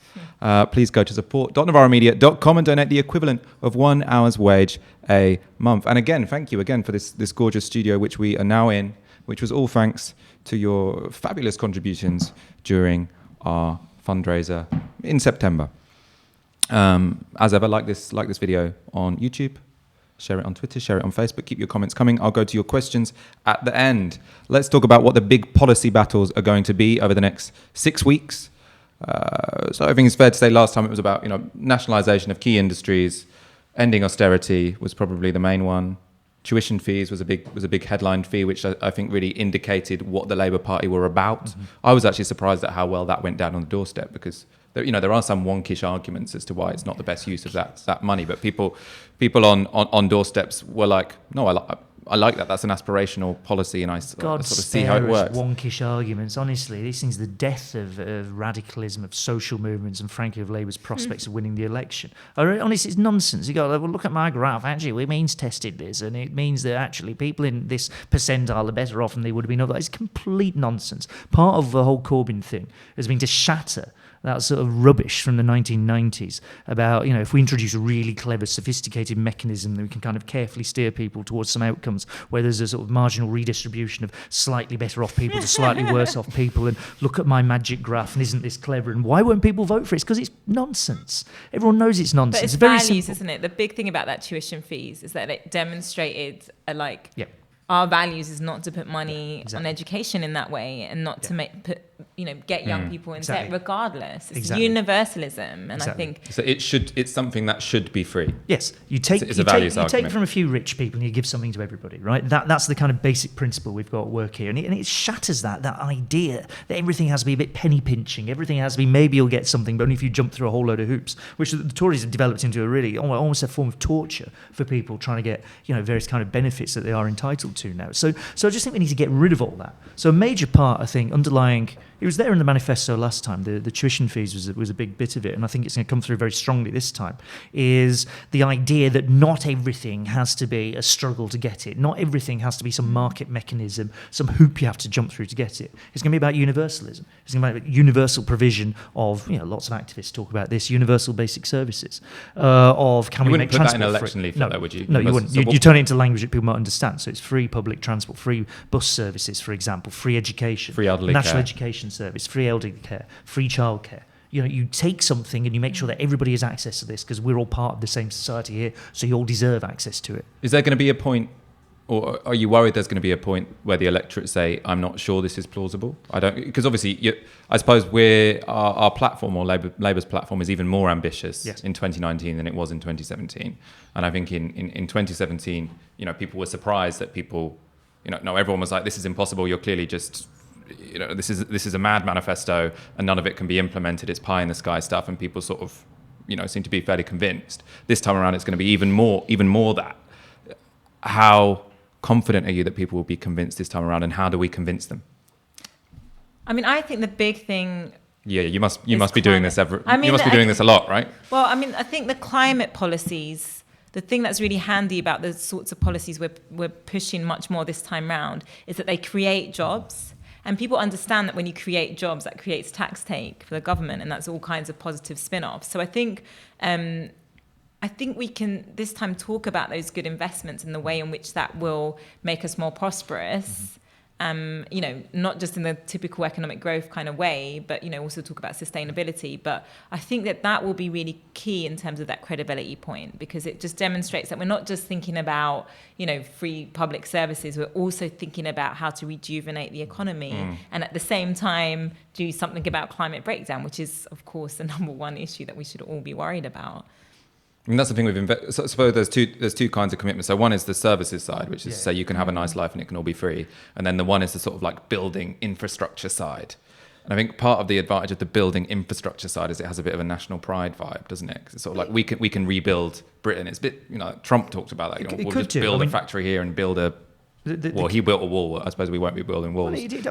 Please go to support.novaramedia.com and donate the equivalent of 1 hour's wage a month. And again, thank you again for this gorgeous studio, which we are now in, which was all thanks to your fabulous contributions during our fundraiser in September. As ever, like this video on YouTube. Share it on Twitter, share it on Facebook. Keep your comments coming. I'll go to your questions at the end. Let's talk about what the big policy battles are going to be over the next 6 weeks. So I think it's fair to say last time it was about nationalisation of key industries, ending austerity was probably the main one. Tuition fees was a big headline fee, which I think really indicated what the Labour Party were about. I was actually surprised at how well that went down on the doorstep, because there are some wonkish arguments as to why it's not the best use of that money. But people on doorsteps were like, no, I like that. That's an aspirational policy, and I sort of see how it works. Wonkish arguments. Honestly, this thing's the death of radicalism, of social movements, and frankly of Labour's prospects of winning the election. Honestly, it's nonsense. You go, well, look at my graph. Actually, we means tested this, and it means that actually people in this percentile are better off than they would have been otherwise. It's complete nonsense. Part of the whole Corbyn thing has been to shatter that sort of rubbish from the 1990s about, if we introduce a really clever, sophisticated mechanism that we can kind of carefully steer people towards some outcomes where there's a sort of marginal redistribution of slightly better off people to slightly worse off people, and look at my magic graph, and isn't this clever? And why won't people vote for it? It's because it's nonsense. Everyone knows it's nonsense. But it's very values, simple. isn't it? The big thing about that tuition fees is that it demonstrated Yep. our values is not to put money Exactly. on education in that way, and not to get young people in debt regardless. It's Exactly. universalism, and Exactly. I think So it's something that should be free. Yes, you take It's a values argument. from a few rich people and you give something to everybody, right? That's the kind of basic principle we've got at work here, and it shatters that idea that everything has to be a bit penny pinching, everything has to be maybe you'll get something, but only if you jump through a whole load of hoops, which the Tories have developed into a really almost a form of torture for people trying to get various kind of benefits that they are entitled to now. So I just think we need to get rid of all that. So a major part, I think, underlying. It was there in the manifesto last time. The tuition fees was a big bit of it, and I think it's going to come through very strongly this time, is the idea that not everything has to be a struggle to get it. Not everything has to be some market mechanism, some hoop you have to jump through to get it. It's going to be about universalism. It's going to be about universal provision of, lots of activists talk about this, universal basic services, of can we make You wouldn't put that in transport an free? election leaflet, though, would you? No, you wouldn't. So You turn it into language that people might understand. So it's free public transport, free bus services, for example, free education, Free elderly national care. education service, free elderly care, free childcare. You take something and you make sure that everybody has access to this because we're all part of the same society here, so you all deserve access to it. Is there going to be a point, or are you worried there's going to be a point where the electorate say, I'm not sure this is plausible? Because obviously, I suppose our platform, or Labour's platform, is even more ambitious Yes. in 2019 than it was in 2017. And I think in 2017, people were surprised that people, everyone was like, this is impossible. You're clearly just, this is a mad manifesto and none of it can be implemented. It's pie in the sky stuff. And people sort of, seem to be fairly convinced. This time around, it's going to be even more that. How confident are you that people will be convinced this time around, and how do we convince them? I mean, I think the big thing. Yeah, you must be doing this climate. you must be doing this a lot, right? Well, I mean, I think the climate policies, the thing that's really handy about the sorts of policies we're pushing much more this time round is that they create jobs. And people understand that when you create jobs, that creates tax take for the government, and that's all kinds of positive spin-offs. So I think we can this time talk about those good investments and the way in which that will make us more prosperous. Not just in the typical economic growth kind of way, but, also talk about sustainability. But I think that will be really key in terms of that credibility point, because it just demonstrates that we're not just thinking about, free public services. We're also thinking about how to rejuvenate the economy and at the same time do something about climate breakdown, which is, of course, the number one issue that we should all be worried about. I mean, that's the thing so I suppose there's two kinds of commitments. So one is the services side, which is to say you can have a nice life and it can all be free. And then the one is the sort of like building infrastructure side. And I think part of the advantage of the building infrastructure side is it has a bit of a national pride vibe, doesn't it? 'Cause it's sort of like we can rebuild Britain. It's a bit, Trump talked about that. We'll just build a factory here and build a... he built a wall. I suppose we won't be building walls. Well, he did.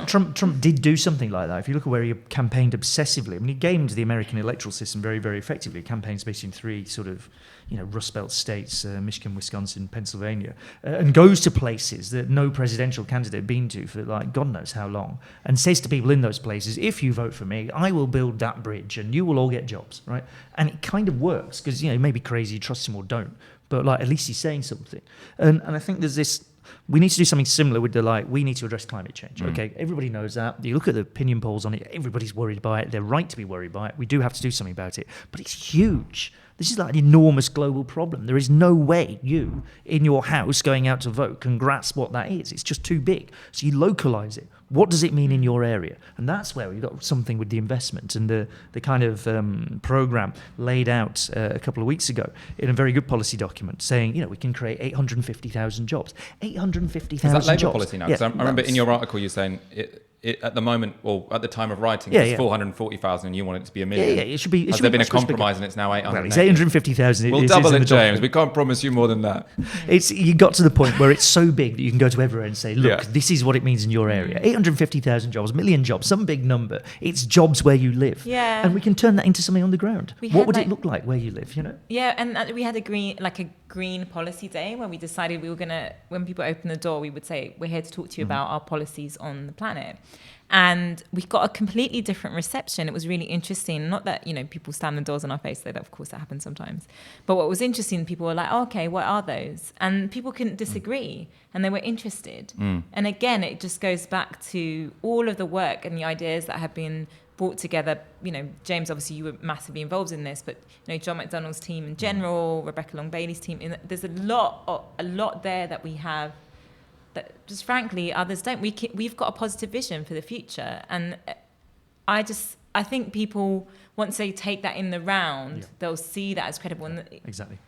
Trump did do something like that. If you look at where he campaigned obsessively, he gamed the American electoral system very, very effectively. Campaigns based in three sort of, Rust Belt states, Michigan, Wisconsin, Pennsylvania, and goes to places that no presidential candidate had been to for like God knows how long, and says to people in those places, if you vote for me, I will build that bridge and you will all get jobs, right? And it kind of works because, it may be crazy, you trust him or don't, but at least he's saying something. And I think there's this, we need to do something similar with we need to address climate change. Okay, everybody knows that. You look at the opinion polls on it, everybody's worried by it. They're right to be worried by it. We do have to do something about it. But it's huge. This is like an enormous global problem. There is no way you, in your house, going out to vote, can grasp what that is. It's just too big. So you localise it. What does it mean in your area? And that's where we've got something with the investment and the kind of programme laid out a couple of weeks ago in a very good policy document saying, we can create 850,000 jobs. 850,000 jobs. Is that Labour policy now? Because I remember in your article you're saying it at the moment, or at the time of writing, it's 440,000 and you want it to be 1 million. Yeah, it should be. Has there been a compromise and it's now 800? Well, it's 850,000. We'll double it, James. We can't promise you more than that. You got to the point where it's so big that you can go to everywhere and say, look, this is what it means in your area. 850,000 jobs, 1 million jobs, some big number. It's jobs where you live. Yeah. And we can turn that into something on the ground. What would it look like where you live, Yeah, and we had a green policy day where we decided we were going to, when people open the door, we would say, we're here to talk to you about our policies on the planet. And we got a completely different reception. It was really interesting. Not that, people slam the doors in our face, though, of course, that happens sometimes. But what was interesting, people were like, okay, what are those? And people couldn't disagree, and they were interested. And again, it just goes back to all of the work and the ideas that have been brought together. James, obviously, you were massively involved in this, but, John McDonnell's team in general, Rebecca Long-Bailey's team, there's a lot there that we have that just frankly others don't. We've got a positive vision for the future, and I think people, once they take that in the round, they'll see that as credible. Exactly.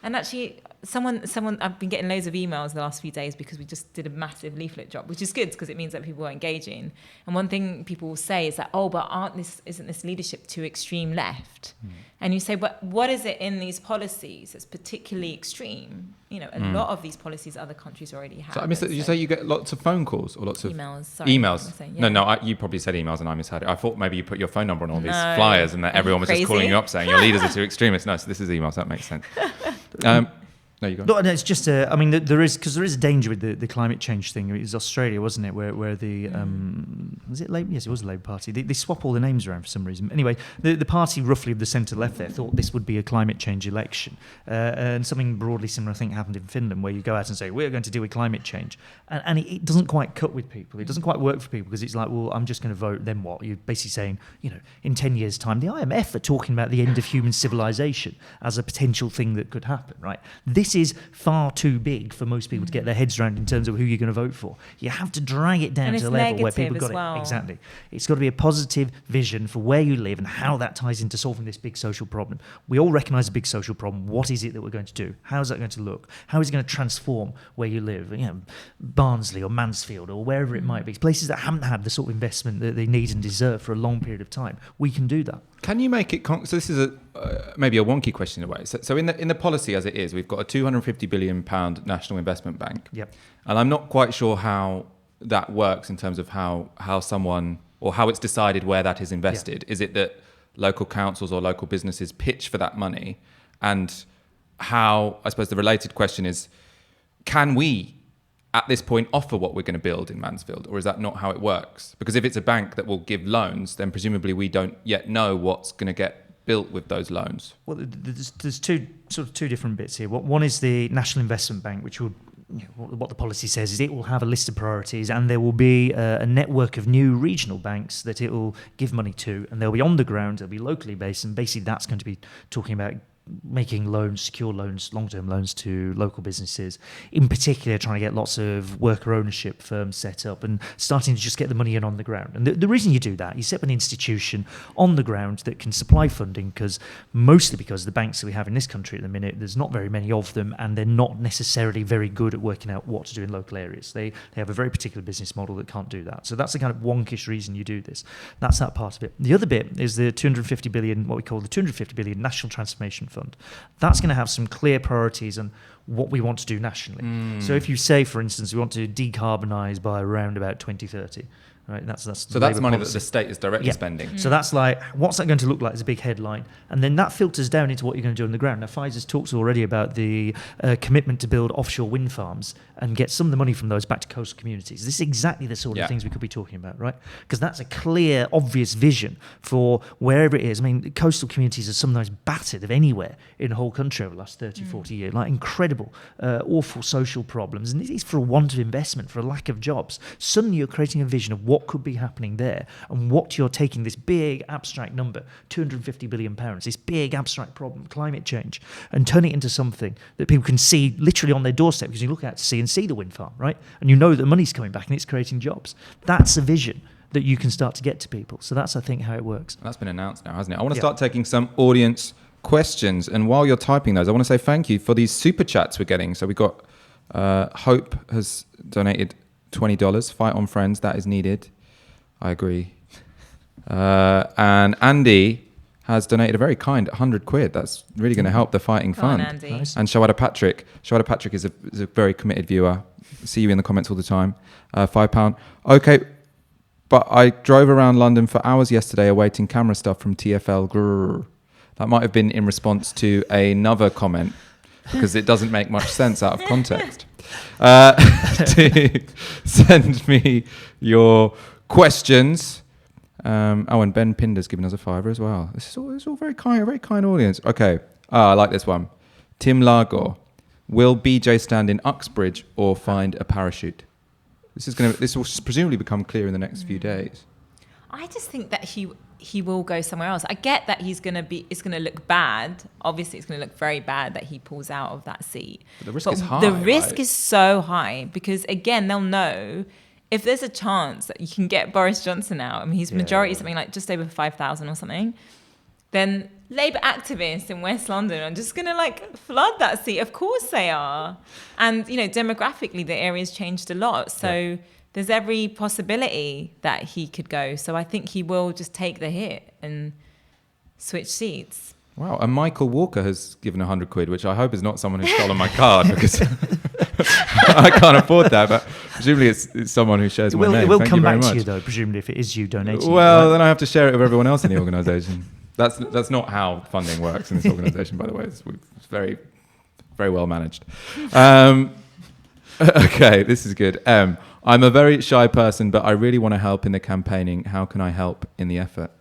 And actually, someone, I've been getting loads of emails the last few days because we just did a massive leaflet drop, which is good because it means that people are engaging. And one thing people will say is that, but isn't this leadership too extreme left? And you say, but what is it in these policies that's particularly extreme? A lot of these policies other countries already have. So I missed it. Did you say you get lots of phone calls or lots of emails? Sorry, emails. Saying, yeah. No, you probably said emails and I misheard it. I thought maybe you put your phone number on all these flyers and that everyone was just calling you up saying your leaders are too extremist. No, so this is emails. That makes sense. No, you go. No, it's just there is a danger with the climate change thing. It was Australia, wasn't it, where the was it Labour? Yes, it was the Labour Party. They swap all the names around for some reason. Anyway, the party roughly of the centre left there thought this would be a climate change election, and something broadly similar I think happened in Finland, where you go out and say we're going to deal with climate change, and it doesn't quite cut with people. It doesn't quite work for people because it's like, well, I'm just going to vote. Then what? You're basically saying, in 10 years' time, the IMF are talking about the end of human civilization as a potential thing that could happen. Right? This is far too big for most people to get their heads around in terms of who you're going to vote for. You have to drag it down to a level where people got it. Exactly. It's got to be a positive vision for where you live and how that ties into solving this big social problem. We all recognise a big social problem. What is it that we're going to do? How is that going to look? How is it going to transform where you live? Barnsley or Mansfield or wherever it might be. It's places that haven't had the sort of investment that they need and deserve for a long period of time. We can do that. Can you make it? So this is maybe a wonky question in a way. So in the policy as it is, we've got a £250 billion national investment bank. Yep. And I'm not quite sure how that works in terms of how someone or how it's decided where that is invested. Is it that local councils or local businesses pitch for that money? And how, I suppose the related question is, can we at this point offer what we're going to build in Mansfield, or is that not how it works? Because if it's a bank that will give loans, then presumably we don't yet know what's going to get built with those loans. Well, there's two different bits here. One is the National Investment Bank, which will, what the policy says is it will have a list of priorities, and there will be a network of new regional banks that it will give money to, and they'll be on the ground, they'll be locally based, and basically that's going to be talking about making loans, secure loans, long-term loans to local businesses, in particular trying to get lots of worker ownership firms set up and starting to just get the money in on the ground. And the reason you do that, you set up an institution on the ground that can supply funding, mostly because the banks that we have in this country at the minute, there's not very many of them, and they're not necessarily very good at working out what to do in local areas. They have a very particular business model that can't do that. So that's the kind of wonkish reason you do this. That's that part of it. The other bit is the 250 billion, what we call the 250 billion National Transformation Fund. That's going to have some clear priorities on what we want to do nationally. So if you say, for instance, we want to decarbonise by around about 2030, right? That's so that's money policy that the state is directly spending. So that's like, what's that going to look like as a big headline? And then that filters down into what you're going to do on the ground. Now, Faiza's talked already about the commitment to build offshore wind farms and get some of the money from those back to coastal communities. This is exactly the sort of things we could be talking about, right? Because that's a clear, obvious vision for wherever it is. I mean, coastal communities are some of the most battered of anywhere in the whole country over the last 30, 40 years. Like incredible, awful social problems. And it is for a want of investment, for a lack of jobs. Suddenly you're creating a vision of what what could be happening there and what you're taking this big abstract number, £250 billion, this big abstract problem, climate change, and turning it into something that people can see literally on their doorstep, because you look out to sea and see the wind farm, right? And you know that money's coming back and it's creating jobs. That's a vision that you can start to get to people. So that's, I think, how it works. That's been announced now, hasn't it? I want to start taking some audience questions. And while you're typing those, I want to say thank you for these super chats we're getting. So we got Hope has donated $20. Fight on friends, that is needed. I agree. And Andy has donated a very kind £100. That's really going to help the fighting fund. Andy. Nice. And Shawada Patrick. Shawada Patrick is a very committed viewer. See you in the comments all the time. £5. Okay. But I drove around London for hours yesterday awaiting camera stuff from TfL. Grrr. That might have been in response to another comment, because it doesn't make much sense out of context. To send me your questions. And Ben Pinder's given us a £5 as well. This is all very kind audience. Okay. I like this one. Tim Lagor. Will BJ stand in Uxbridge or find a parachute? This will presumably become clear in the next few days. I just think that he will go somewhere else. I get that it's going to look bad. Obviously, it's going to look very bad that he pulls out of that seat. But the risk is high. The risk right? is so high because, again, they'll know if there's a chance that you can get Boris Johnson out. I mean, his majority is something like just over 5,000 or something. Then Labour activists in West London are just going to flood that seat. Of course they are. And, demographically, the area's changed a lot. So there's every possibility that he could go. So I think he will just take the hit and switch seats. Wow. And Michael Walker has given £100, which I hope is not someone who's stolen my card, because I can't afford that. But presumably it's someone who shares my name. It will Thank come you very back much. to you, though, presumably, if it is you donating. Well, then I have to share it with everyone else in the organisation. That's not how funding works in this organisation, by the way. It's very, very well managed. Okay, this is good. I'm a very shy person, but I really want to help in the campaigning. How can I help in the effort?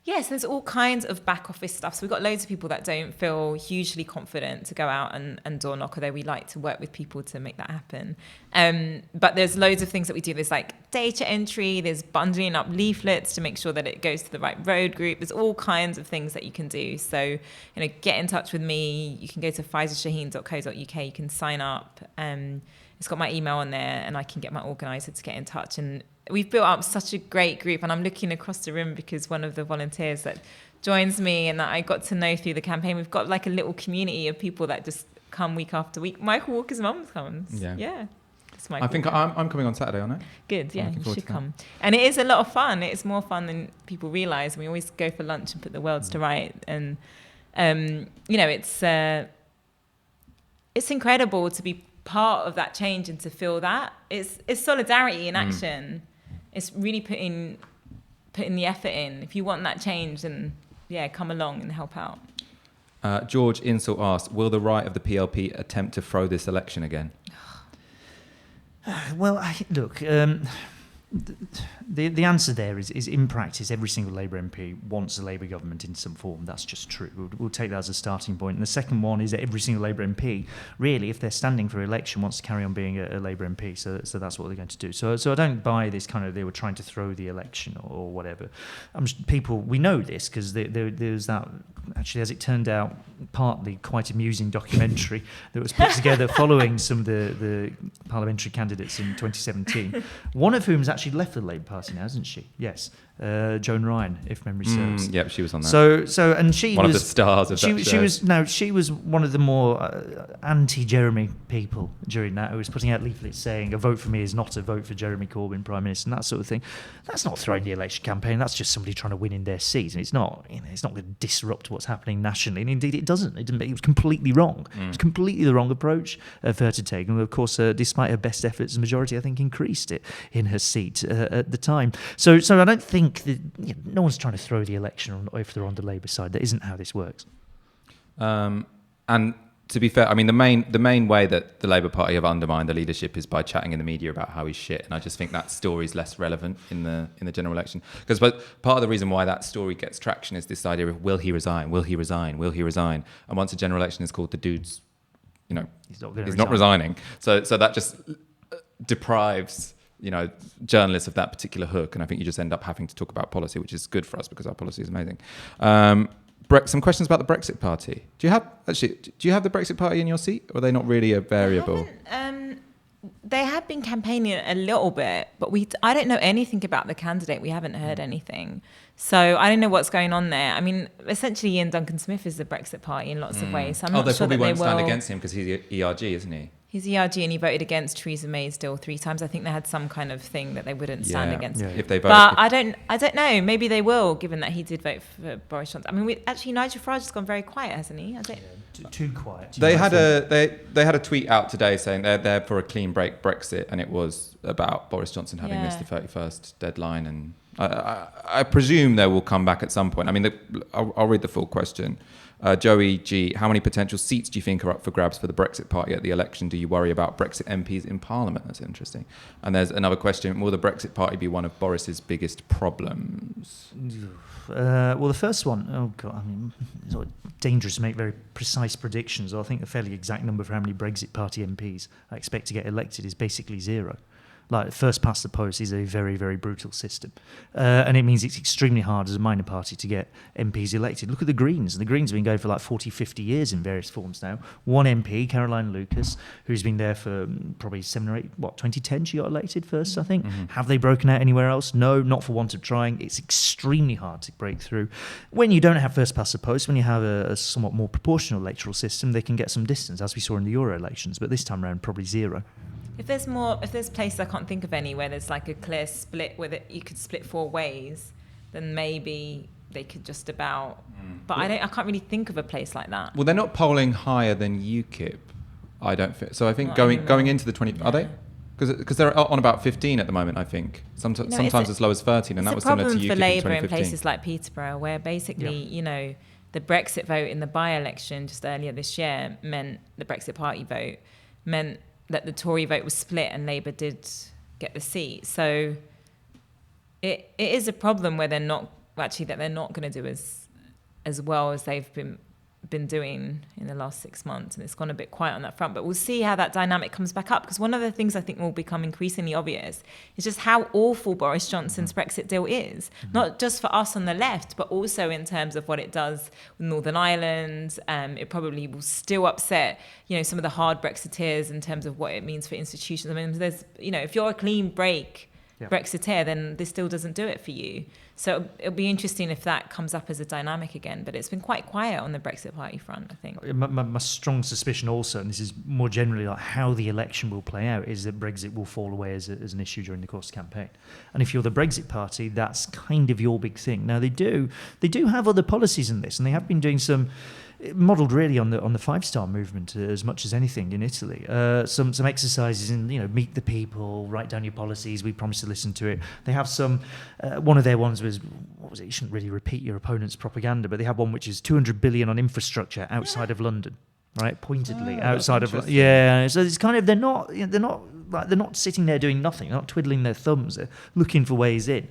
Yes, there's all kinds of back office stuff. So we've got loads of people that don't feel hugely confident to go out and door knock, although we like to work with people to make that happen. But there's loads of things that we do. There's data entry, there's bundling up leaflets to make sure that it goes to the right road group. There's all kinds of things that you can do. So, get in touch with me. You can go to faizashaheen.co.uk. You can sign up. It's got my email on there, and I can get my organiser to get in touch. And we've built up such a great group, and I'm looking across the room because one of the volunteers that joins me and that I got to know through the campaign, we've got a little community of people that just come week after week. Michael Walker's mum comes. Yeah. It's Michael. I think I'm coming on Saturday, aren't I? Good, yeah, you should come. And it is a lot of fun. It's more fun than people realise. We always go for lunch and put the worlds to right. And, it's incredible to be part of that change and to feel that. It's solidarity in action. It's really putting the effort in. If you want that change, then come along and help out. George Insel asked, will the right of the PLP attempt to throw this election again? Well, look, the answer there is in practice, every single Labour MP wants a Labour government in some form. That's just true. We'll take that as a starting point. And the second one is that every single Labour MP, really, if they're standing for election, wants to carry on being a Labour MP. So that's what they're going to do. So I don't buy this kind of they were trying to throw the election or whatever. We know this because there's that, actually, as it turned out, partly quite amusing documentary that was put together following some of the parliamentary candidates in 2017, one of whom has actually left the Labour Party now, hasn't she? Yes. Joan Ryan, if memory serves. Yep, she was on that. So and she one was of the stars of that show. She was one of the more anti-Jeremy people during that, who was putting out leaflets saying a vote for me is not a vote for Jeremy Corbyn Prime Minister and that sort of thing. That's not throwing the election campaign. That's just somebody trying to win in their seat, and it's not going to disrupt what's happening nationally. And indeed, it doesn't. It was completely wrong. It was completely the wrong approach for her to take. And of course, despite her best efforts, the majority, I think, increased it in her seat at the time. So I don't think that, no one's trying to throw the election if they're on the Labour side. That isn't how this works. And to be fair, I mean, the main way that the Labour Party have undermined the leadership is by chatting in the media about how he's shit. And I just think that story is less relevant in the general election. Because part of the reason why that story gets traction is this idea of will he resign? Will he resign? Will he resign? And once a general election is called, the dude's, he's not resigning. So that just deprives journalists of that particular hook, and I think you just end up having to talk about policy, which is good for us because our policy is amazing. Some questions about the Brexit Party. Do you have the Brexit Party in your seat, or are they not really a variable? They have been campaigning a little bit, but I don't know anything about the candidate. We haven't heard anything. So I don't know what's going on there. I mean, essentially Ian Duncan Smith is the Brexit Party in lots of ways. So I'm not they sure probably that they won't stand will. against him because he's ERG, isn't he? He's ERG and he voted against Theresa May's deal 3 times. I think they had some kind of thing that they wouldn't stand against. Yeah. If they vote, but I don't know. Maybe they will, given that he did vote for Boris Johnson. I mean, actually, Nigel Farage has gone very quiet, hasn't he? Too quiet. They had a tweet out today saying they're there for a clean break Brexit, and it was about Boris Johnson having missed the 31st deadline. And I presume they will come back at some point. I mean, I'll read the full question. Joey G, how many potential seats do you think are up for grabs for the Brexit Party at the election? Do you worry about Brexit MPs in Parliament? That's interesting. And there's another question. Will the Brexit Party be one of Boris's biggest problems? Well, the first one, I mean, it's dangerous to make very precise predictions. I think a fairly exact number for how many Brexit Party MPs I expect to get elected is basically 0. Like, first past the post is a very, very brutal system. And it means it's extremely hard as a minor party to get MPs elected. Look at the Greens. The Greens have been going for like 40, 50 years in various forms now. One MP, Caroline Lucas, who's been there for probably 7 or 8, 2010 she got elected first, I think. Mm-hmm. Have they broken out anywhere else? No, not for want of trying. It's extremely hard to break through. When you don't have first past the post, when you have a somewhat more proportional electoral system, they can get some distance, as we saw in the Euro elections. But this time around, probably 0. If there's places I can't think of any where there's like a clear split where you could split 4 ways, then maybe they could just about. But I can't really think of a place like that. Well, they're not polling higher than UKIP, I don't think. So I think going into the 20, are they? Because they're on about 15 at the moment, I think. Sometimes as low as 13, and that was similar to UKIP in 2015. It's a problem for Labour in places like Peterborough, where basically, the Brexit vote in the by-election just earlier this year meant the Brexit Party vote meant that the Tory vote was split and Labour did get the seat. So it is a problem where they're not going to do as well as they've been doing in the last 6 months, and it's gone a bit quiet on that front. But we'll see how that dynamic comes back up, because one of the things I think will become increasingly obvious is just how awful Boris Johnson's Brexit deal is, not just for us on the left, but also in terms of what it does with Northern Ireland. It probably will still upset, some of the hard Brexiteers in terms of what it means for institutions. I mean, there's, if you're a clean break Brexiteer, then this still doesn't do it for you. So it'll be interesting if that comes up as a dynamic again. But it's been quite quiet on the Brexit Party front, I think. My strong suspicion also, and this is more generally like how the election will play out, is that Brexit will fall away as an issue during the course of the campaign. And if you're the Brexit Party, that's kind of your big thing. Now, they do have other policies in this, and they have been doing some, modelled really on the Five-Star movement as much as anything in Italy. Some exercises in, meet the people, write down your policies, we promise to listen to it. They have some, one of their ones was, what was it? You shouldn't really repeat your opponent's propaganda, but they have one which is 200 billion on infrastructure outside of London, right? Pointedly outside of, so it's kind of, they're not sitting there doing nothing, they're not twiddling their thumbs, they're looking for ways in.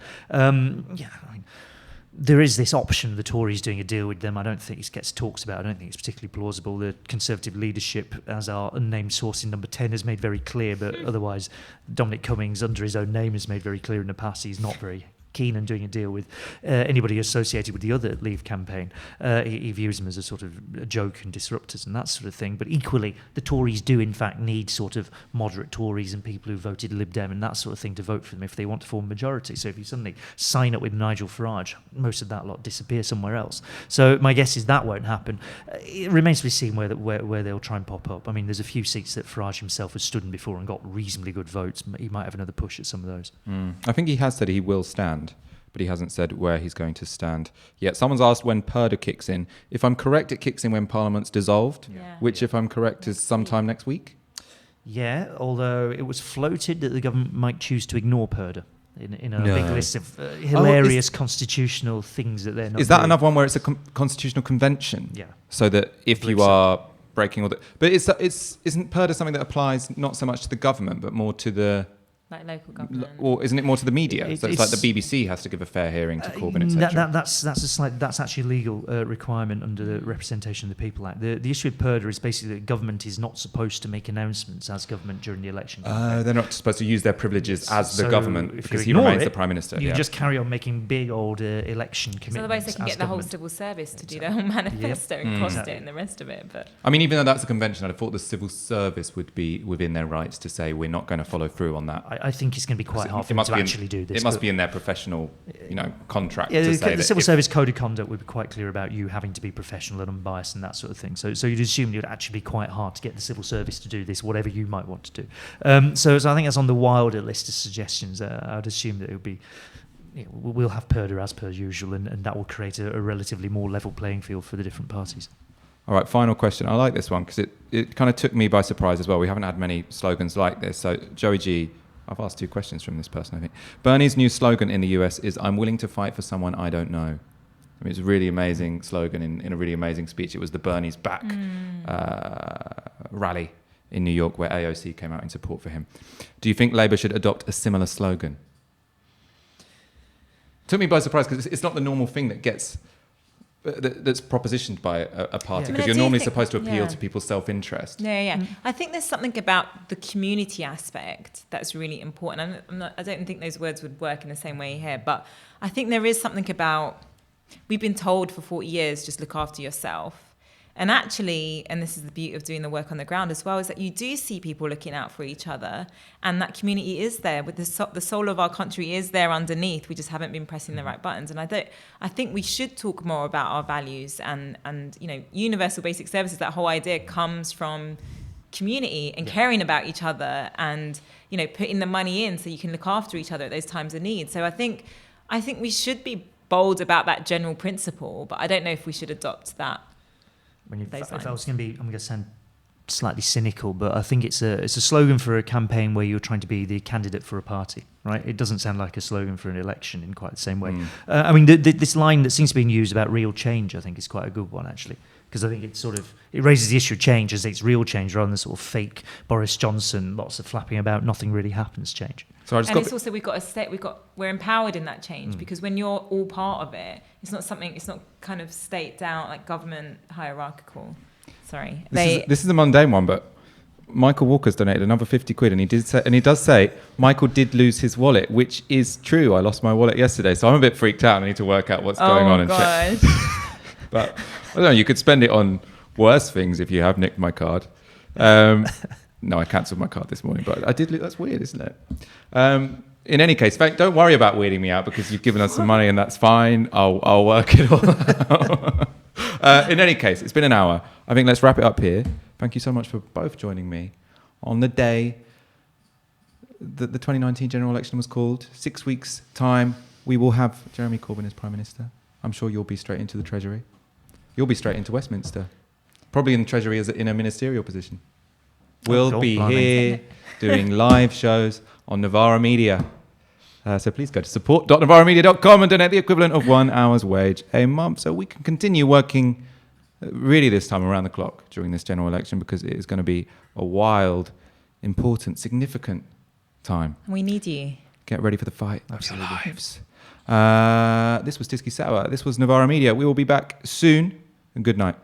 There is this option of the Tories doing a deal with them. I don't think it gets talked about. I don't think it's particularly plausible. The Conservative leadership, as our unnamed source in number 10 has made very clear, but otherwise Dominic Cummings, under his own name, has made very clear in the past he's not very keen on doing a deal with anybody associated with the other Leave campaign. He views them as a sort of a joke and disruptors and that sort of thing. But equally, the Tories do in fact need sort of moderate Tories and people who voted Lib Dem and that sort of thing to vote for them if they want to form a majority. So if you suddenly sign up with Nigel Farage, most of that lot disappear somewhere else. So my guess is that won't happen. It remains to be seen where they'll try and pop up. I mean, there's a few seats that Farage himself has stood in before and got reasonably good votes. He might have another push at some of those. I think he has said he will stand, but he hasn't said where he's going to stand yet. Someone's asked when Purdah kicks in. If I'm correct, it kicks in when Parliament's dissolved, which, if I'm correct, is sometime next week. Yeah, although it was floated that the government might choose to ignore Purdah in a big list of hilarious constitutional things that they're not. Is that another one where it's a constitutional convention? Yeah. So that if you are breaking all the... But isn't Purdah something that applies not so much to the government, but more to the like local government. Or isn't it more to the media? So it's like the It's- BBC has to give a fair hearing to Corbyn, etc. That's actually a legal requirement under the Representation of the People Act. The issue with PERDA is basically that government is not supposed to make announcements as government during the election campaign. They're not supposed to use their privileges as the So government if because you he ignore remains it, the Prime Minister. You Yeah. just carry on making big old election So commitments. otherwise they can as get the whole government. civil service to do their whole manifesto and cost Exactly. it and the rest of it. But I mean, even though that's a convention, I'd have thought the civil service would be within their rights to say we're not going to follow through on that. I think it's going to be quite hard for them to actually do this. It must but- be in their professional, contract Yeah, to say the that Civil if- Service Code of Conduct would be quite clear about you having to be professional and unbiased and that sort of thing. So you'd assume it would actually be quite hard to get the civil service to do this, whatever you might want to do. So I think that's on the wilder list of suggestions. I'd assume that it would be, we'll have PERDA as per usual, and that will create a relatively more level playing field for the different parties. All right, final question. I like this one because it kind of took me by surprise as well. We haven't had many slogans like this. So Joey G, I've asked 2 questions from this person, I think. Bernie's new slogan in the US is, "I'm willing to fight for someone I don't know." I mean, it's a really amazing slogan in a really amazing speech. It was the Bernie's Back rally in New York where AOC came out in support for him. Do you think Labour should adopt a similar slogan? Took me by surprise because it's not the normal thing that gets that's propositioned by a party, I mean, because I you're do normally think- supposed to appeal yeah. to people's self-interest. yeah. I think there's something about the community aspect that's really important. I don't think those words would work in the same way here, but I think there is something about, we've been told for 40 years, just look after yourself. And actually, and this is the beauty of doing the work on the ground as well, is that you do see people looking out for each other, and that community is there. With the soul of our country is there underneath. We just haven't been pressing the right buttons. And I think we should talk more about our values and universal basic services. That whole idea comes from community and caring about each other, and putting the money in so you can look after each other at those times of need. So I think we should be bold about that general principle, but I don't know if we should adopt that. If I was going to be, I'm going to sound slightly cynical, but I think it's a slogan for a campaign where you're trying to be the candidate for a party, right? It doesn't sound like a slogan for an election in quite the same way. I mean, this line that seems to be used about real change, I think, is quite a good one, actually, because I think it raises the issue of change as it's real change rather than sort of fake Boris Johnson, lots of flapping about, nothing really happens change. So And it's also we're empowered in that change, because when you're all part of it, it's not kind of state down, like government hierarchical. Sorry. This is a mundane one, but Michael Walker's donated another 50 quid, and he does say Michael did lose his wallet, which is true. I lost my wallet yesterday, so I'm a bit freaked out. I need to work out what's going on and check. But I don't know, you could spend it on worse things if you have nicked my card. No, I cancelled my card this morning, but I did. That's weird, isn't it? In any case, don't worry about weirding me out, because you've given us some money and that's fine. I'll work it all out. In any case, it's been an hour. I think let's wrap it up here. Thank you so much for both joining me on the day that the 2019 general election was called. 6 weeks' time, we will have Jeremy Corbyn as Prime Minister. I'm sure you'll be straight into the Treasury. You'll be straight into Westminster. Probably in the Treasury as in a ministerial position. We'll be here doing live shows on Novara Media. So please go to support.novaramedia.com and donate the equivalent of 1 hour's wage a month, so we can continue working really this time around the clock during this general election, because it is going to be a wild, important, significant time. We need you. Get ready for the fight Absolutely. of your lives. This was Tiski Sauer. This was Novara Media. We will be back soon, and good night.